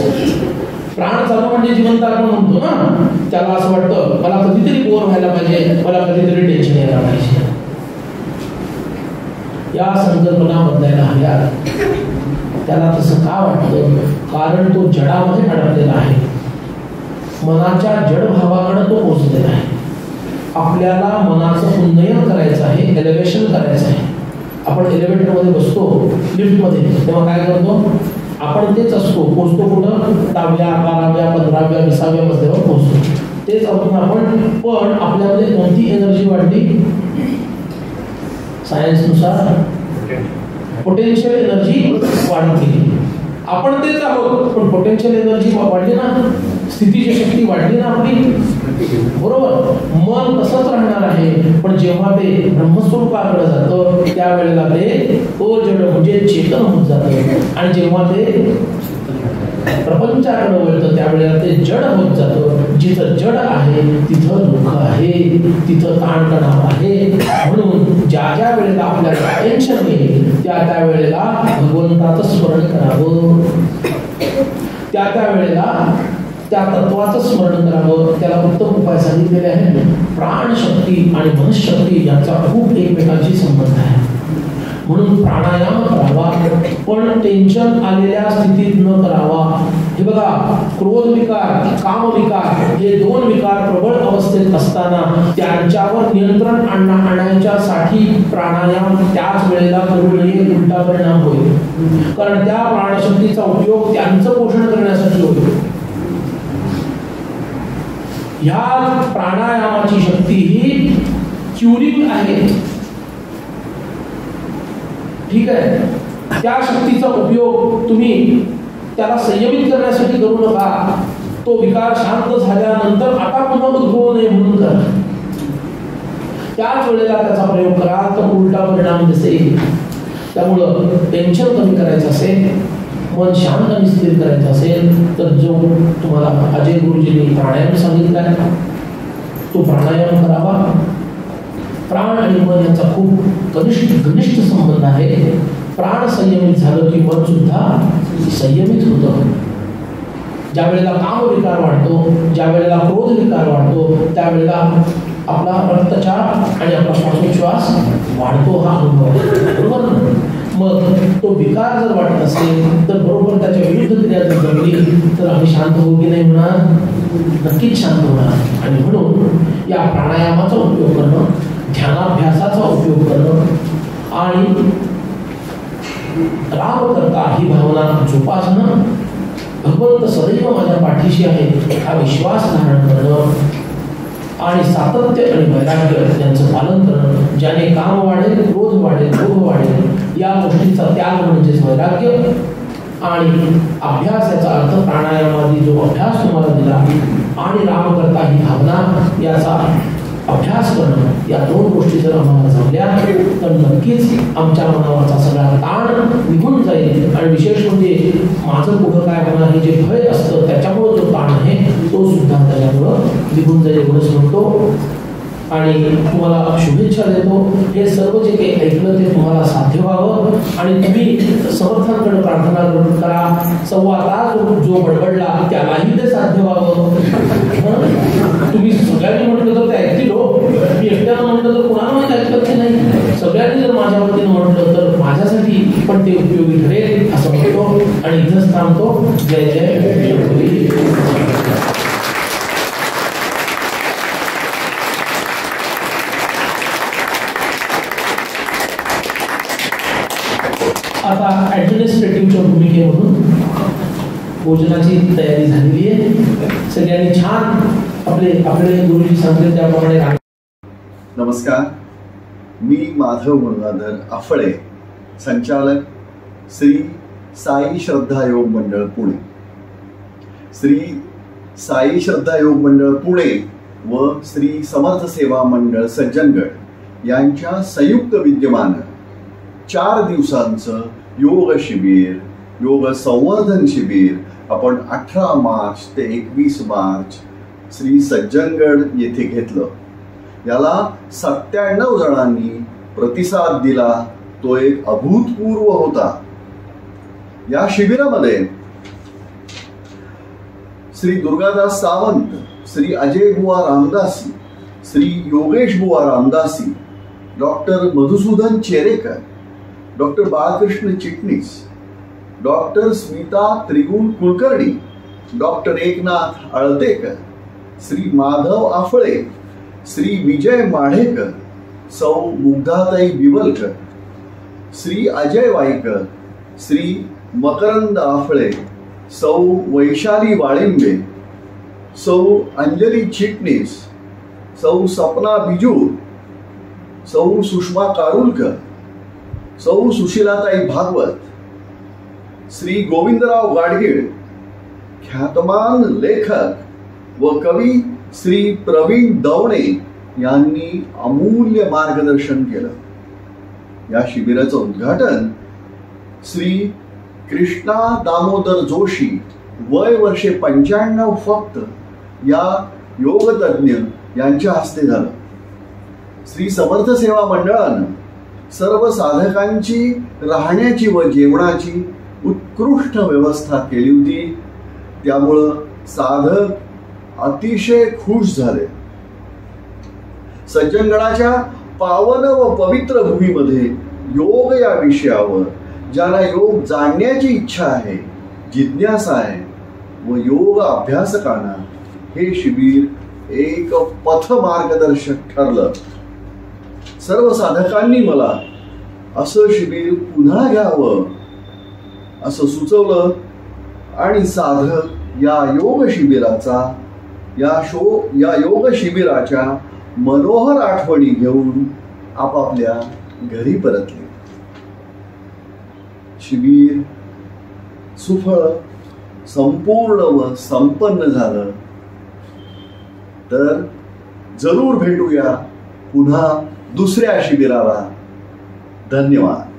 प्राण चालू म्हणजे जिवंत आपण म्हणतो ना. त्याला असं वाटतं मला कधीतरी बोर व्हायला पाहिजे, मला कधीतरी टेन्शन यायला पाहिजे. या संकल्पना बदलायला हव्या. त्याला तसं का वाटतं? कारण तो जडामध्ये अडकलेला आहे. मनाच्या जड भावाकडे तो पोहोचलेला आहे. आपल्याला मनाचं उन्नयन करायचं आहे, एलिव्हेशन करायचं आहे. आपण एलिव्हेटर मध्ये बसतो, लिफ्ट मध्ये, तेव्हा काय करतो? आपण तेच असतो. पोहोचतो कुठं? 10व्या, 12व्या, 15व्या, 20व्या मजल्यावर पोहोचतो. तेच आपण पण आपल्यामध्ये कोणती एनर्जी वाढली? सायन्सनुसार पोटेन्शियल एनर्जी वाढली. आपण तेच आहोत, पण पोटेन्शियल एनर्जी वाढली ना, स्थितीची शक्ती वाढली ना आपली. बरोबर. मन तसंच राहणार आहे, पण जेव्हा ते ब्रह्मस्वरूपाकडे जातं त्यावेळेला ते तो जड म्हणजे चेतन होत जातं. आणि जेव्हा ते प्रपंचाकडे वळतं त्यावेळेला ते जड होत जातं. जिथं जड आहे तिथं दुःख आहे, तिथं ताणतणाव आहे. म्हणून ज्या ज्या वेळेला आपल्याला टेन्शन येईल त्या वेळेला भगवंताचं स्मरण करावं. त्या वेळेला त्या तत्वाचं स्मरण करावं. त्याला उत्तम उपाय सांगितलेले आहेत. प्राणशक्ती आणि मनशक्ती यांचा खूप एकमेकांशी संबंध आहे. म्हणून प्राणायाम करावा, पण टेन्शन आलेल्या स्थितीत न करावा. हे बघा, क्रोध विकार, काम विकार हे 2 विकार प्रबळ अवस्थेत असताना त्यांच्यावर नियंत्रण आणण्यासाठी प्राणायाम त्याच वेळेला करू नये. उलटा परिणाम होईल. कारण त्या प्राणशक्तीचा उपयोग त्यांचं पोषण करण्यासाठी होतो. ह्या प्राणायामाची शक्ती ही क्युरिंग आहे. ठीक आहे. त्या शक्तीचा उपयोग तुम्ही त्याला संयमित करण्यासाठी करू नका. तो विकार शांत झाल्यानंतर आता पुन्हा उद्भवू नये म्हणून करा. त्याच वेळेला त्याचा प्रयोग करा तर उलटा परिणाम दिसेल. त्यामुळं टेन्शन कमी करायचं असेल, मन शांत आणि स्थिर करायचं असेल तर जो तुम्हाला अजय गुरुजींनी प्राणायाम सांगितला तो प्राणायाम करावा. प्राण आणि मन यांचा खूप घनिष्ठ संबंध आहे. प्राण संयमित झालं की मन सुद्धा संयमित होतं. ज्या वेळेला काम विकार वाढतो, ज्या वेळेला क्रोध विकार वाढतो त्यावेळेला आपला रक्तचाप आणि आपला श्वासोच्छ्वास वाढतो. हा अनुभव बरोबर ना. मग तो विकार जर वाटत असेल तर बरोबर त्याच्या विरुद्ध क्रिया जर घडली तर आम्ही शांत होऊ की नाही होणार? नक्कीच शांत होणार. आणि म्हणून या प्राणायामाचा उपयोग करणं, ध्यानाभ्यासाचा उपयोग करणं आणि राम करता ही भावना जोपासणं, भगवंत सदैव माझ्या पाठीशी आहे हा विश्वास धारण करणं आणि सातत्य आणि वैराग्य यांचं पालन करणं. ज्याने काम वाढेल, क्रोध वाढेल, लोभ वाढेल, या गोष्टीचा त्याग म्हणजेच वैराग्य. आणि अभ्यास याचा अर्थ प्राणायामादी जो अभ्यास तुम्हाला दिला आणि राम करता ही भावना याचा अभ्यास करणं, या 2 गोष्टी जर आम्हाला जमल्या तर नक्कीच आमच्या मनावरचा सगळा ताण निघून जाईल. आणि विशेष म्हणजे माझं पुढं काय होणार हे जे भय असतं त्याच्यामुळे जो ताण आहे तो सुद्धा त्याच्यामुळं निघून जाईल एवढंच म्हणतो. आणि तुम्हाला शुभेच्छा देतो. हे सर्व जे काही ऐकलं ते तुम्हाला साध्य व्हावं आणि तुम्ही समर्थांकडे प्रार्थना करा. 1.25 तास जो बडबडला त्यालाही ते साध्य व्हावं. तुम्ही सगळ्यांनी म्हटलं तर ते ऐकतील हो. मी एकट्यानं म्हटलं तर कोणाला माहिती ऐकलं की नाही. सगळ्यांनी जर माझ्या वतीनं म्हटलं तर माझ्यासाठी पण ते उपयोगी ठरेल असं म्हणतो आणि इथंच थांबतो. जय जय. आता ॲडमिनिस्ट्रेटिव्हच्या भूमिकेमधून भोजनाची तयारी झालेली आहे. सगळ्यांनी छान आपले गुरुजी सांगतील त्याप्रमाणे. नमस्कार, मी माधव गंगाधर आफळे, संचालक श्री साई श्रद्धा योग मंडळ पुणे. श्री साई श्रद्धा योग मंडळ पुणे व श्री समर्थ सेवा मंडळ सज्जनगड यांच्या संयुक्त विद्यमानं 4 दिवसांचं योग शिबिर, योग संवर्धन शिबिर आपण 18 मार्च ते 21 मार्च श्री सज्जनगड येथे घेतलं. याला 97 जणांनी प्रतिसाद दिला. तो एक अभूतपूर्व होता. या शिबिरामध्ये श्री दुर्गादास सावंत, श्री अजय बुवा रामदासी, श्री योगेश बुवा रामदासी, डॉक्टर मधुसूदन चेरेकर, डॉक्टर बाळकृष्ण चिटणीस, डॉक्टर स्मिता त्रिगुण कुलकर्णी, डॉक्टर एकनाथ आळतेकर, श्री माधव आफळे, श्री विजय माढेकर, सौ मुग्धाताई बिवलकर, श्री अजय वाईकर, श्री मकरंद आफळे, सौ वैशाली वाळिंबे, सौ अंजली चिटणीस, सौ सपना बिजूर, सौ सुषमा कारुलकर, सौ सुशीलाताई भागवत, श्री गोविंदराव गाडगीळ, ख्यातमान लेखक व कवी श्री प्रवीण दवणे यांनी अमूल्य मार्गदर्शन केलं. या शिबिराचं उद्घाटन श्री कृष्णा दामोदर जोशी, वय वर्षे 95 फक्त, या योगतज्ञ यांच्या हस्ते झालं. श्री समर्थ सेवा मंडळानं सर्व साधकांची राहण्याची व जेवणाची उत्कृष्ट व्यवस्था केली होती. त्यामुळं साधक अतिशय खुश झाले. सज्जनगडाच्या पावन व पवित्र भूमीमध्ये योग या विषयावर ज्यांना योग जाणण्याची इच्छा आहे, जिज्ञासा आहे व योग अभ्यासकांना हे शिबिर एक पथ मार्गदर्शक ठरलं. सर्व साधकांनी मला असं शिबिर पुन्हा घ्यावं असं सुचवलं आणि साधक या योग शिबिराचा या योग शिबिराच्या मनोहर आठवणी घेऊन आपापल्या घरी परतले. शिबिर सुफळ, संपूर्ण व संपन्न झालं. तर जरूर भेटूया पुन्हा दुसऱ्या शिबिराला. धन्यवाद.